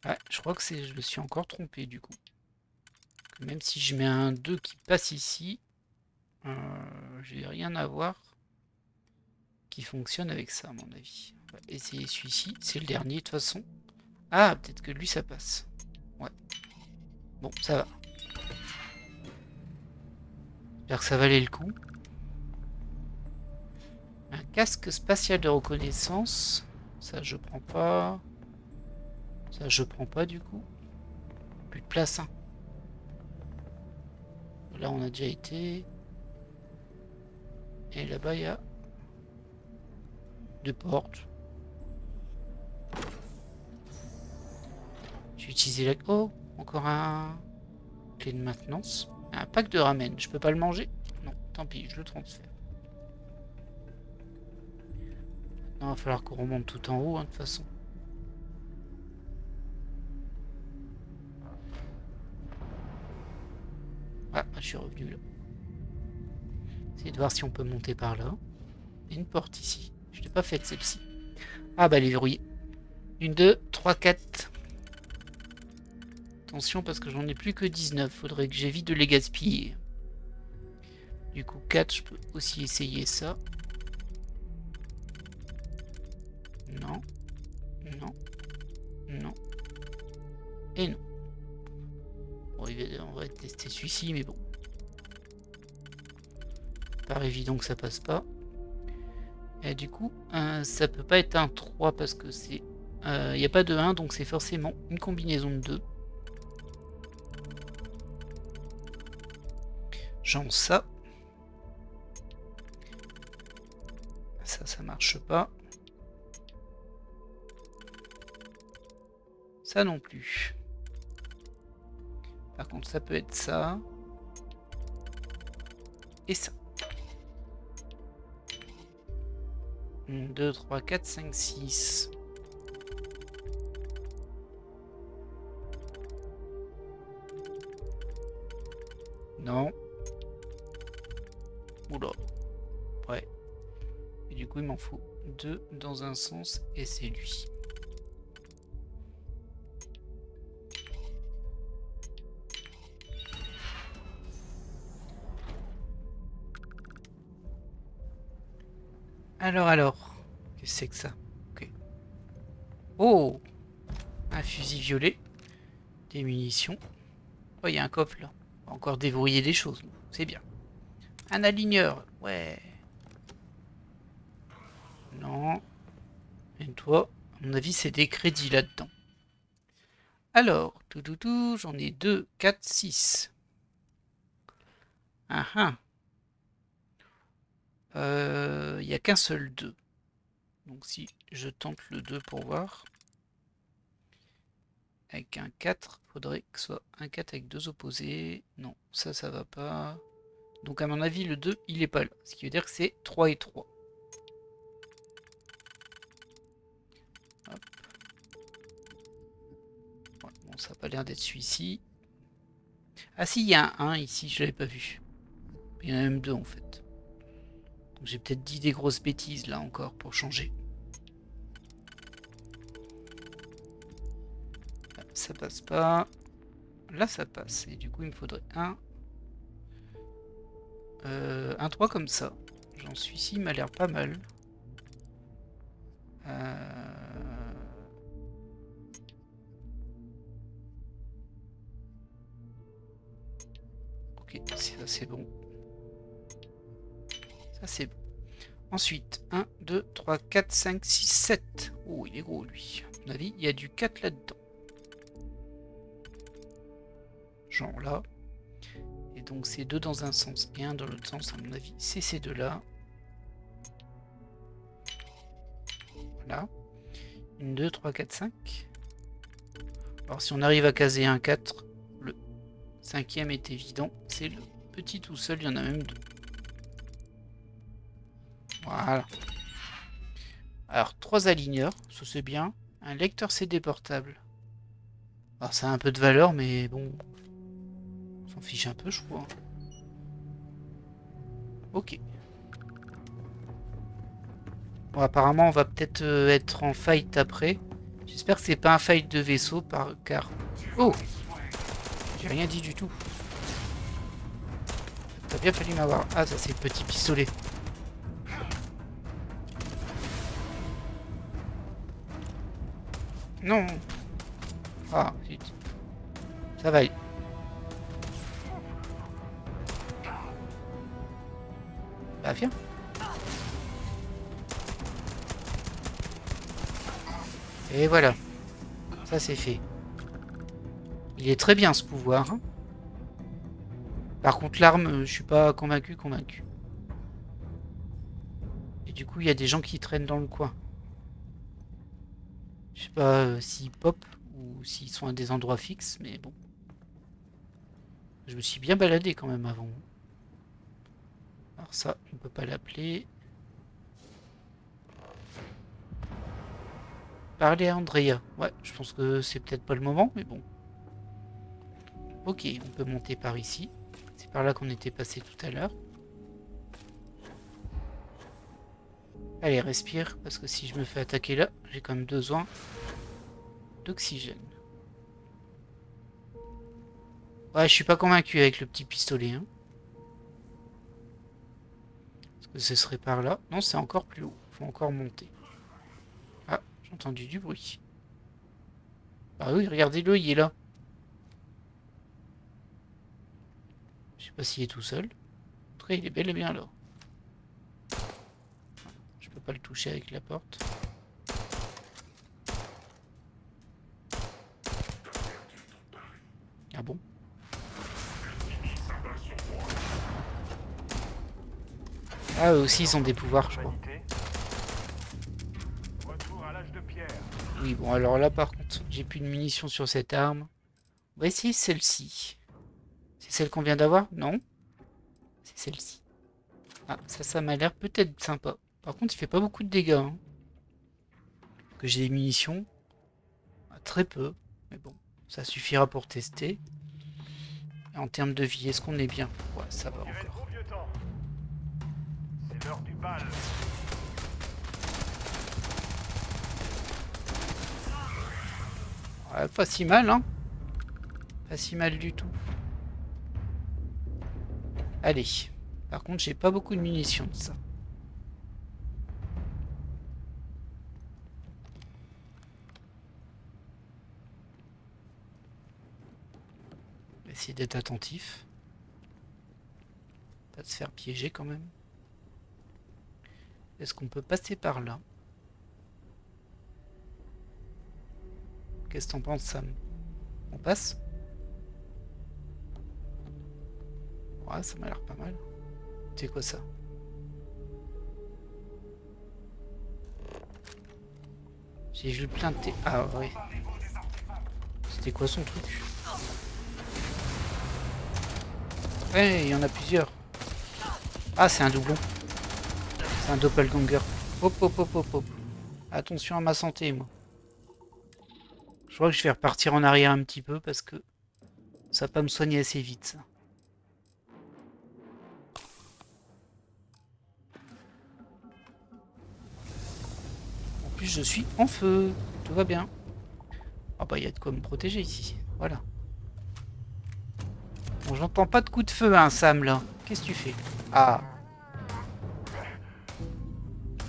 Ouais, je crois que je me suis encore trompé du coup. Même si je mets un 2 qui passe ici, je vais rien avoir qui fonctionne avec ça à mon avis. On va essayer celui-ci, c'est le dernier de toute façon. Ah, peut-être que lui ça passe. Ouais. Bon, ça va. J'espère que ça valait le coup. Un casque spatial de reconnaissance. Ça je prends pas. Ça je prends pas du coup. Plus de place hein. Là on a déjà été. Et là-bas il y a 2 portes. J'ai utilisé la... Oh, encore un... Clé de maintenance. Un pack de ramen. Je peux pas le manger? Non, tant pis, je le transfère. Non, il va falloir qu'on remonte tout en haut, hein, de toute façon. Ah, je suis revenu là. Essayez de voir si on peut monter par là. Il y a une porte ici. Je l'ai pas faite celle-ci. Ah bah elle est verrouillée. 1, 2, 3, 4. Attention parce que j'en ai plus que 19. Faudrait que j'évite de les gaspiller. Du coup 4, je peux aussi essayer ça. Non. Non. Non. Et non. Bon, on va tester celui-ci, mais bon. Paraît évident que ça passe pas. Et du coup, ça peut pas être un 3 parce que c'est... Il n'y a pas de 1, donc c'est forcément une combinaison de 2. Genre ça. Ça marche pas. Ça non plus. Par contre, ça peut être ça. Et ça. 1, 2, 3, 4, 5, 6. Non. Oula. Ouais. Et du coup, il m'en faut 2 dans un sens et c'est lui. Alors. Qu'est-ce que c'est que ça? Ok. Oh! Un fusil violet. Des munitions. Oh, il y a un coffre là. On va encore déverrouiller des choses. C'est bien. Un aligneur. Ouais. Non. Et toi, à mon avis, c'est des crédits là-dedans. Alors, tout, j'en ai 2, 4, 6. Ah ah. Il n'y a qu'un seul 2. Donc si je tente le 2 pour voir. Avec un 4, faudrait que ce soit un 4 avec 2 opposés. Non, ça va pas. Donc à mon avis, le 2, il est pas là. Ce qui veut dire que c'est 3 et 3. Hop. Ouais, bon, ça n'a pas l'air d'être celui-ci. Ah si, il y a un 1 ici, je l'avais pas vu. Il y en a même 2 en fait. Donc j'ai peut-être dit des grosses bêtises là encore pour changer. Là, ça passe pas. Là ça passe. Et du coup il me faudrait un 3 comme ça. J'en suis ici, il m'a l'air pas mal. Ok, ça c'est bon. Ça c'est bon. Ensuite, 1, 2, 3, 4, 5, 6, 7. Oh, il est gros lui. À mon avis, il y a du 4 là-dedans. Genre là. Et donc c'est 2 dans un sens et 1 dans l'autre sens, à mon avis, c'est ces deux-là. Voilà. 1, 2, 3, 4, 5. Alors si on arrive à caser un 4, le 5e est évident. C'est le petit tout seul, il y en a même 2. Voilà. Alors 3 aligneurs, ça c'est bien. Un lecteur CD portable. Alors ça a un peu de valeur, mais bon... On s'en fiche un peu, je crois. Ok. Bon, apparemment, on va peut-être être en fight après. J'espère que c'est pas un fight de vaisseau, car... Oh! J'ai rien dit du tout. T'as bien fallu m'avoir... Ah, ça c'est le petit pistolet. Non! Ah, zut. Ça va aller. Bah, viens. Et voilà. Ça c'est fait. Il est très bien ce pouvoir. Hein. Par contre l'arme, je suis pas convaincu. Et du coup il y a des gens qui traînent dans le coin. Je sais pas s'ils pop ou s'ils sont à des endroits fixes, mais bon. Je me suis bien baladé quand même avant. Alors ça, on peut pas l'appeler. Parler à Andrea. Ouais, je pense que c'est peut-être pas le moment, mais bon. Ok, on peut monter par ici. C'est par là qu'on était passé tout à l'heure. Allez, respire, parce que si je me fais attaquer là, j'ai quand même besoin d'oxygène. Ouais, je suis pas convaincu avec le petit pistolet. Hein. Est-ce que ce serait par là? Non, c'est encore plus haut. Faut encore monter. Ah, j'ai entendu du bruit. Bah oui, regardez-le, il est là. Je sais pas s'il est tout seul. En tout cas, il est bel et bien là. Je peux pas le toucher avec la porte. Ah bon? Ah, eux aussi, ils ont des pouvoirs, je crois. Retour à l'âge de pierre. Oui, bon, alors là, par contre, j'ai plus de munitions sur cette arme. On va essayer celle-ci. C'est celle qu'on vient d'avoir? Non? C'est celle-ci. Ah, ça m'a l'air peut-être sympa. Par contre, il fait pas beaucoup de dégâts. Hein. Que j'ai des munitions. Ah, très peu. Mais bon, ça suffira pour tester. Et en termes de vie, est-ce qu'on est bien? Ouais, ça va encore. C'est l'heure du bal. Ouais, pas si mal, hein? Pas si mal du tout. Allez. Par contre, j'ai pas beaucoup de munitions de ça. Essayer d'être attentif. Pas de se faire piéger quand même. Est-ce qu'on peut passer par là? Qu'est-ce que t'en penses, Sam? On passe? Ouais, ça m'a l'air pas mal. C'est quoi ça? Si je le plainte... Ah ouais. C'était quoi son truc? Ouais, il y en a plusieurs. Ah, c'est un doublon. C'est un doppelganger. Hop, hop, hop, hop, hop. Attention à ma santé, moi. Je crois que je vais repartir en arrière un petit peu parce que ça va pas me soigner assez vite, ça. En plus, je suis en feu. Tout va bien. Ah bah, il y a de quoi me protéger ici. Voilà. Bon, j'entends pas de coup de feu, hein, Sam, là. Qu'est-ce que tu fais? Ah.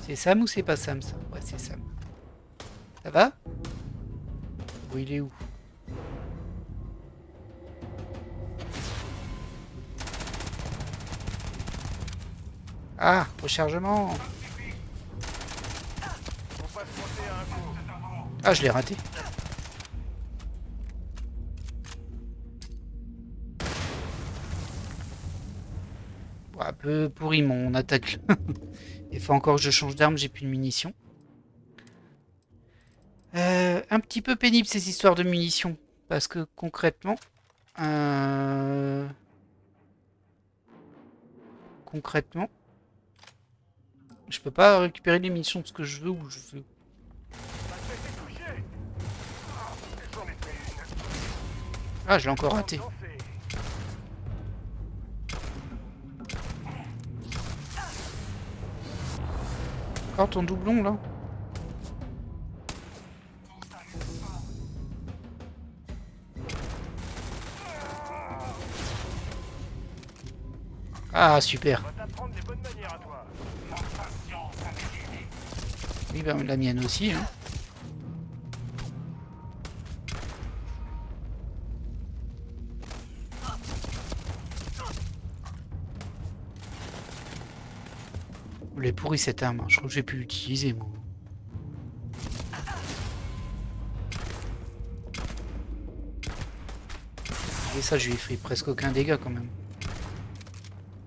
C'est Sam ou c'est pas Sam, ça? Ouais, c'est Sam. Ça va? Bon, il est où? Ah, rechargement. Faut pas se monter à un coup. Ah, je l'ai raté. Bon, un peu pourri mon attaque. Il faut encore que je change d'arme, j'ai plus de munitions. Un petit peu pénible ces histoires de munitions. Parce que concrètement... Concrètement... Je peux pas récupérer les munitions de ce que je veux où je veux. Ma tête est touchée. J'en ai fait une. Ah, je l'ai encore raté. Danser. Encore ton doublon là. Ah, super. On va t'apprendre des bonnes manières à toi. Oui, ben, la mienne aussi. Hein. Elle est pourrie cette arme. Je crois que j'ai pu l'utiliser moi. Et ça, je lui ai fait presque aucun dégât quand même.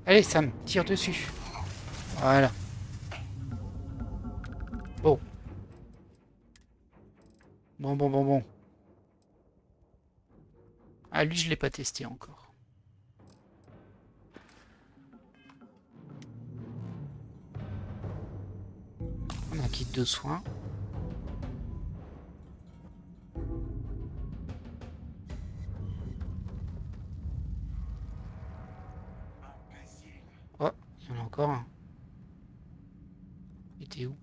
Allez, Sam, tire dessus. Voilà. Bon. Bon. Ah, lui, je l'ai pas testé encore. On a un kit de soins. Oh, il y en a encore un. Il était où?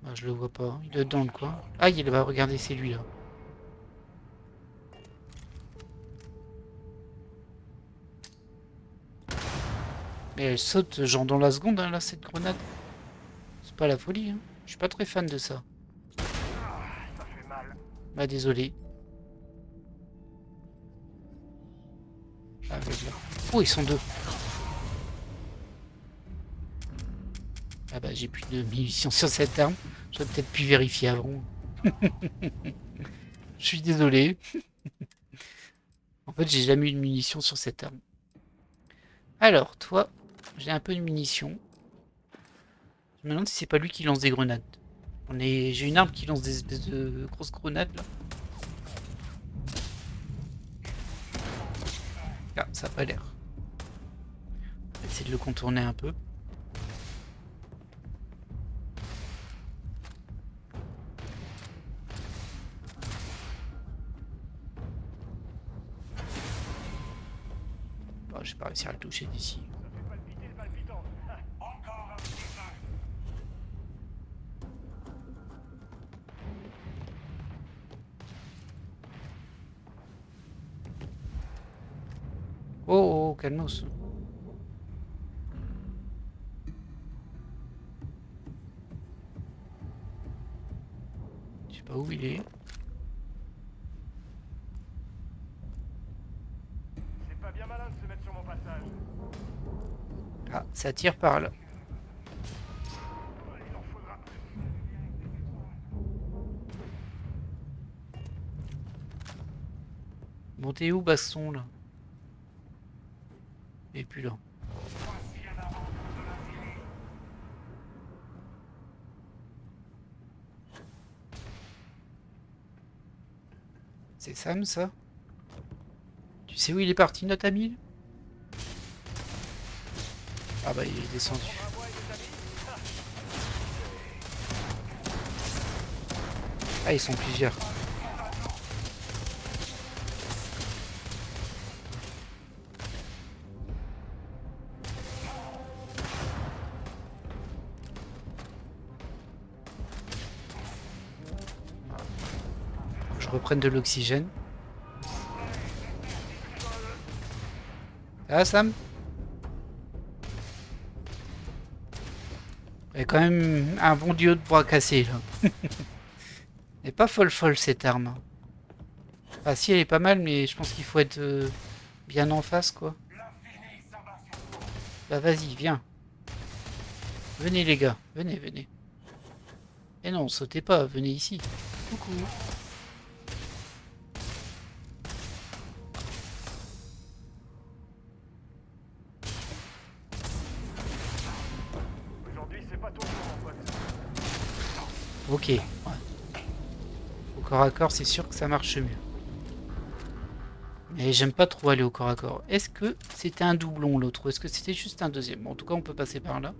Bah, je le vois pas. Il est dans le coin. Ah, il va regarder, c'est lui là. Mais elle saute genre dans la seconde, hein, là, cette grenade. C'est pas la folie, hein. Je suis pas très fan de ça. Ça fait mal. Bah, désolé. Ah, là. Oh, ils sont deux. Ah bah, j'ai plus de munitions sur cette arme. J'aurais peut-être pu vérifier avant. Je suis désolé. En fait, j'ai jamais eu de munitions sur cette arme. Alors, toi, j'ai un peu de munitions. Je me demande si c'est pas lui qui lance des grenades. J'ai une arme qui lance des espèces de grosses grenades là. Ah, ça a pas l'air. On va essayer de le contourner un peu. Bon, j'ai pas réussi à le toucher d'ici. Ça fait palpiter le palpitant. Oh, calmos. Je sais pas où il est. C'est pas bien malin de se mettre sur mon passage. Ah, ça tire par là. Il en faudra plus. Bon, t'es où, Baston, là? Et puis là. C'est Sam, ça? Tu sais où il est parti, notre ami? Ah bah, il est descendu. Ah, ils sont plusieurs. Je reprenne de l'oxygène. Ah, Sam? Il y a quand même un bon duo de bras cassés, là. Elle est pas folle cette arme. Ah si, elle est pas mal, mais je pense qu'il faut être bien en face, quoi. Bah vas-y, viens. Venez les gars, venez. Eh non, sautez pas, venez ici. Coucou. Aujourd'hui, c'est pas ton jour, mon pote. Ok. Ouais. Au corps à corps, c'est sûr que ça marche mieux. Mais j'aime pas trop aller au corps à corps. Est-ce que c'était un doublon l'autre ou est-ce que c'était juste un deuxième? Bon, en tout cas, on peut passer par là.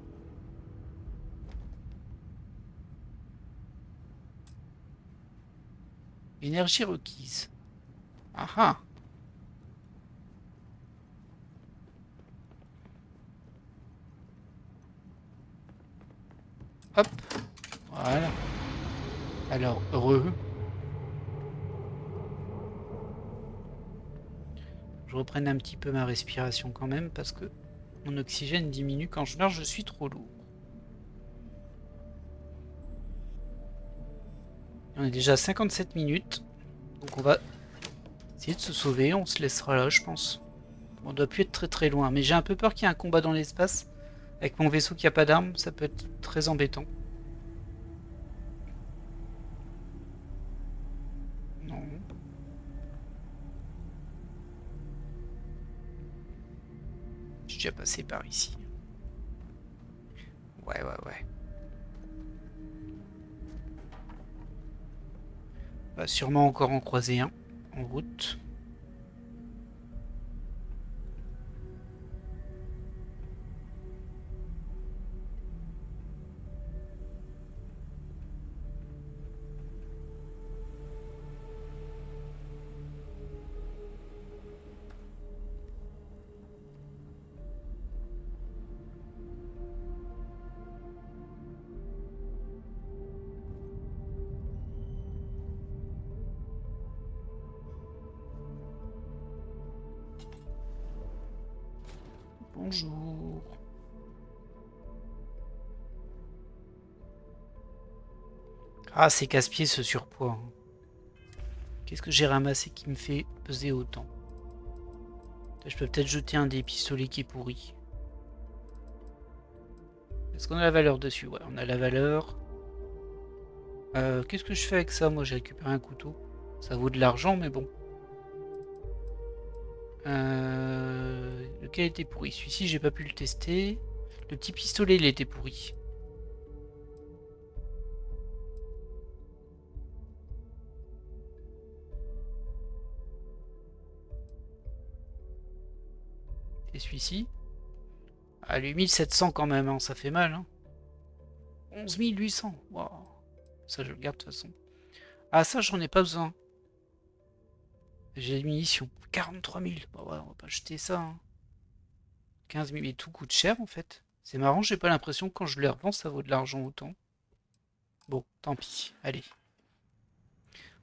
Énergie requise. Ah ah. Hop. Voilà. Alors, heureux. Je reprenne un petit peu ma respiration quand même parce que mon oxygène diminue quand je meurs, je suis trop lourd. On est déjà à 57 minutes. Donc on va essayer de se sauver. On se laissera là, je pense. On doit plus être très loin. Mais j'ai un peu peur qu'il y ait un combat dans l'espace. Avec mon vaisseau qui a pas d'armes, ça peut être très embêtant. Non. J'ai déjà passé par ici. Ouais. On va sûrement encore en croiser un en route. Bonjour. Ah, c'est casse-pied ce surpoids. Qu'est-ce que j'ai ramassé qui me fait peser autant? Je peux peut-être jeter un des pistolets qui est pourri. Est-ce qu'on a la valeur dessus? Ouais, on a la valeur. Qu'est-ce que je fais avec ça? Moi, j'ai récupéré un couteau. Ça vaut de l'argent, mais bon. Lequel était pourri? Celui-ci, j'ai pas pu le tester. Le petit pistolet, il était pourri. Et celui-ci? Ah, lui, 1700 quand même, hein, ça fait mal. Hein. 11 800. Wow. Ça, je le garde de toute façon. Ah, ça, j'en ai pas besoin. J'ai des munitions. 43 000. Bah ouais, on va pas jeter ça. Hein. 15 000. Mais tout coûte cher, en fait. C'est marrant, j'ai pas l'impression que quand je les revends, ça vaut de l'argent autant. Bon, tant pis. Allez.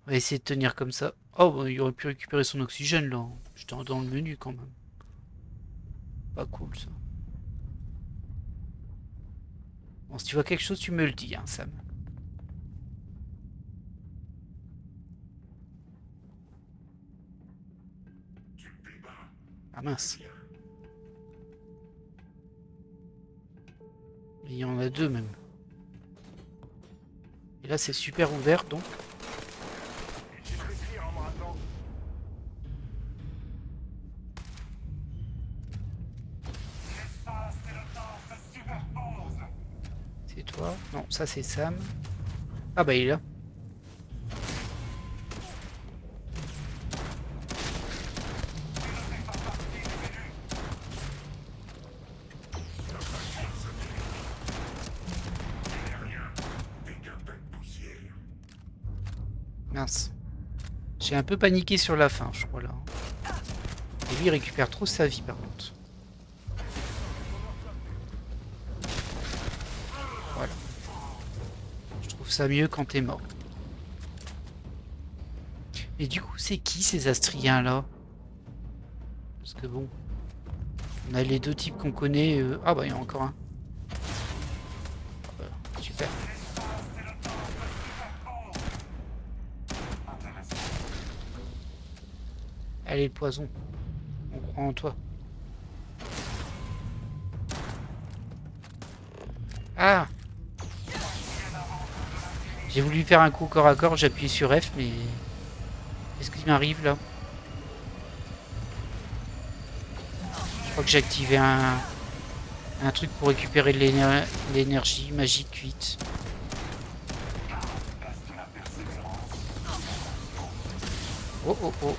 On va essayer de tenir comme ça. Oh, bah, il aurait pu récupérer son oxygène, là. J'étais dans le menu, quand même. Pas cool, ça. Bon, si tu vois quelque chose, tu me le dis, hein, Sam. Ah mince. Il y en a deux même. Et là c'est super ouvert donc. J'ai fléchi en me ratant. toi. Non, ça c'est Sam. Ah bah il est là. Mince. J'ai un peu paniqué sur la fin, je crois là. Et lui il récupère trop sa vie par contre. Voilà. Je trouve ça mieux quand t'es mort. Et du coup, c'est qui ces Astriens là? Parce que bon, on a les deux types qu'on connaît. Ah bah il y en a encore un. Super. Allez le poison. On croit en toi. Ah! J'ai voulu faire un coup corps à corps, j'ai appuyé sur F, mais... Qu'est-ce qui m'arrive là? Je crois que j'ai activé un truc pour récupérer de l'énergie magique 8. Oh oh oh.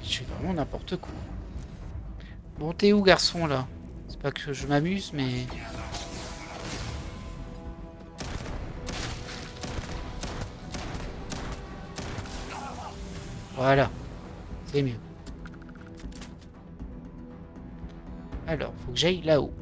Je fais vraiment n'importe quoi. Bon, t'es où, garçon, là? C'est pas que je m'amuse, mais... Voilà. C'est mieux. Alors, faut que j'aille là-haut.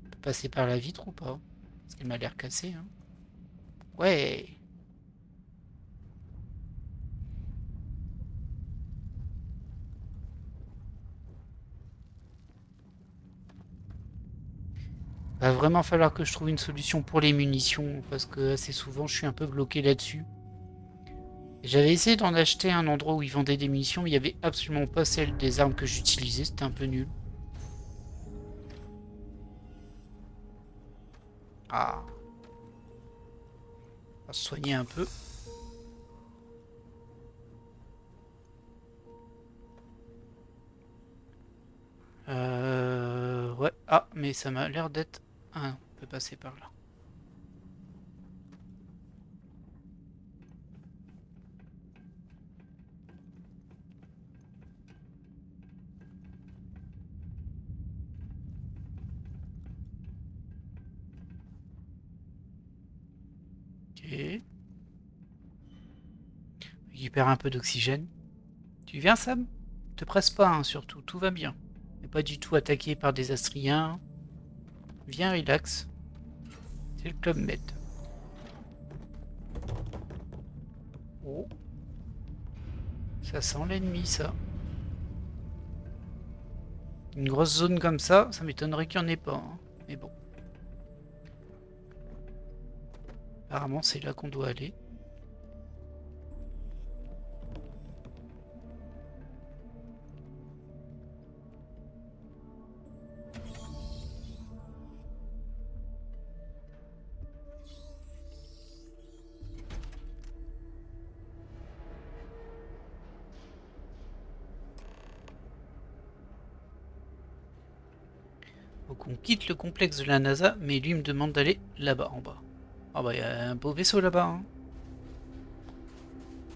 On peut passer par la vitre ou pas? Parce qu'elle m'a l'air cassée, hein. Ouais. Va vraiment falloir que je trouve une solution pour les munitions, parce que assez souvent je suis un peu bloqué là-dessus. J'avais essayé d'en acheter un endroit où ils vendaient des munitions, mais il n'y avait absolument pas celle des armes que j'utilisais, c'était un peu nul. Ah. On va se soigner un peu. Ouais. Ah, mais ça m'a l'air d'être... Ah non, on peut passer par là. Ok. Récupère un peu d'oxygène. Tu viens, Sam? Te presse pas, hein, surtout, tout va bien. T'es pas du tout attaqué par des Astriens. Viens, relax. C'est le Club Med. Oh. Ça sent l'ennemi, ça. Une grosse zone comme ça m'étonnerait qu'il n'y en ait pas. Hein. Mais bon. Apparemment, c'est là qu'on doit aller. Donc on quitte le complexe de la NASA, mais lui me demande d'aller là-bas, en bas. Ah bah il y a un beau vaisseau là-bas.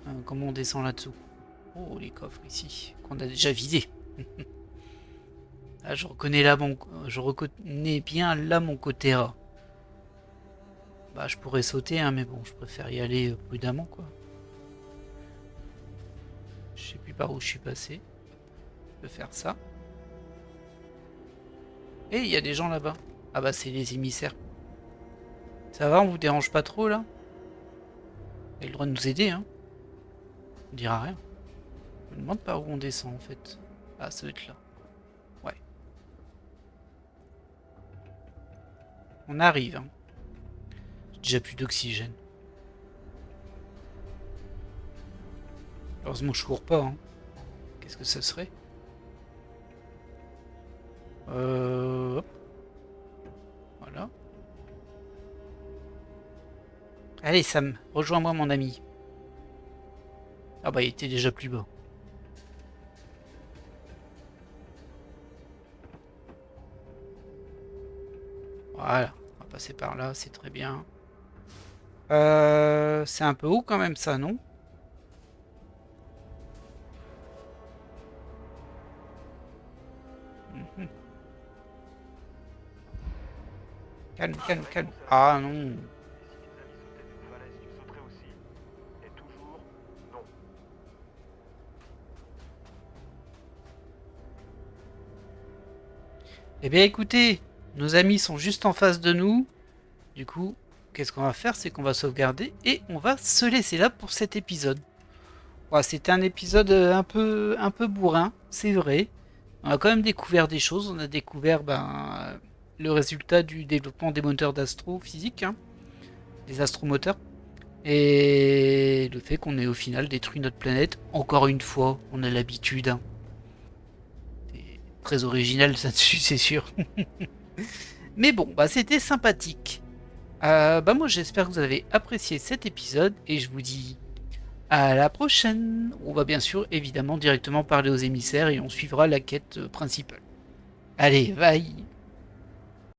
Hein. Comment on descend là-dessous? Oh les coffres ici, qu'on a déjà vidés. Ah, je reconnais bien là mon côté A. Bah je pourrais sauter, hein, mais bon, je préfère y aller prudemment quoi. Je sais plus par où je suis passé. Je peux faire ça. Et il y a des gens là-bas. Ah bah c'est les émissaires. Ça va, on vous dérange pas trop là? Vous avez le droit de nous aider, hein? On dira rien. Je me demande par où on descend en fait. Ah, ça doit être là. Ouais. On arrive, hein. J'ai déjà plus d'oxygène. Heureusement je cours pas, hein. Qu'est-ce que ça serait? Hop. Voilà. Allez Sam, rejoins-moi mon ami. Ah bah il était déjà plus bas. Voilà, on va passer par là, c'est très bien. C'est un peu haut quand même ça, non? Mhm. Calme, calme, calme. Ah non. Et si tes amis sautaient d'une falaise, tu sauterais aussi. Et toujours, non. Eh bien écoutez, nos amis sont juste en face de nous. Du coup, qu'est-ce qu'on va faire? C'est qu'on va sauvegarder et on va se laisser là pour cet épisode. Ouais, c'était un épisode un peu bourrin, c'est vrai. On a quand même découvert des choses. On a découvert le résultat du développement des moteurs d'astrophysique, hein, des astromoteurs. Et le fait qu'on ait au final détruit notre planète, encore une fois, on a l'habitude. Hein. C'est très original ça dessus, c'est sûr. Mais bon, c'était sympathique. Moi j'espère que vous avez apprécié cet épisode et je vous dis à la prochaine. On va bien sûr évidemment directement parler aux émissaires et on suivra la quête principale. Allez, bye.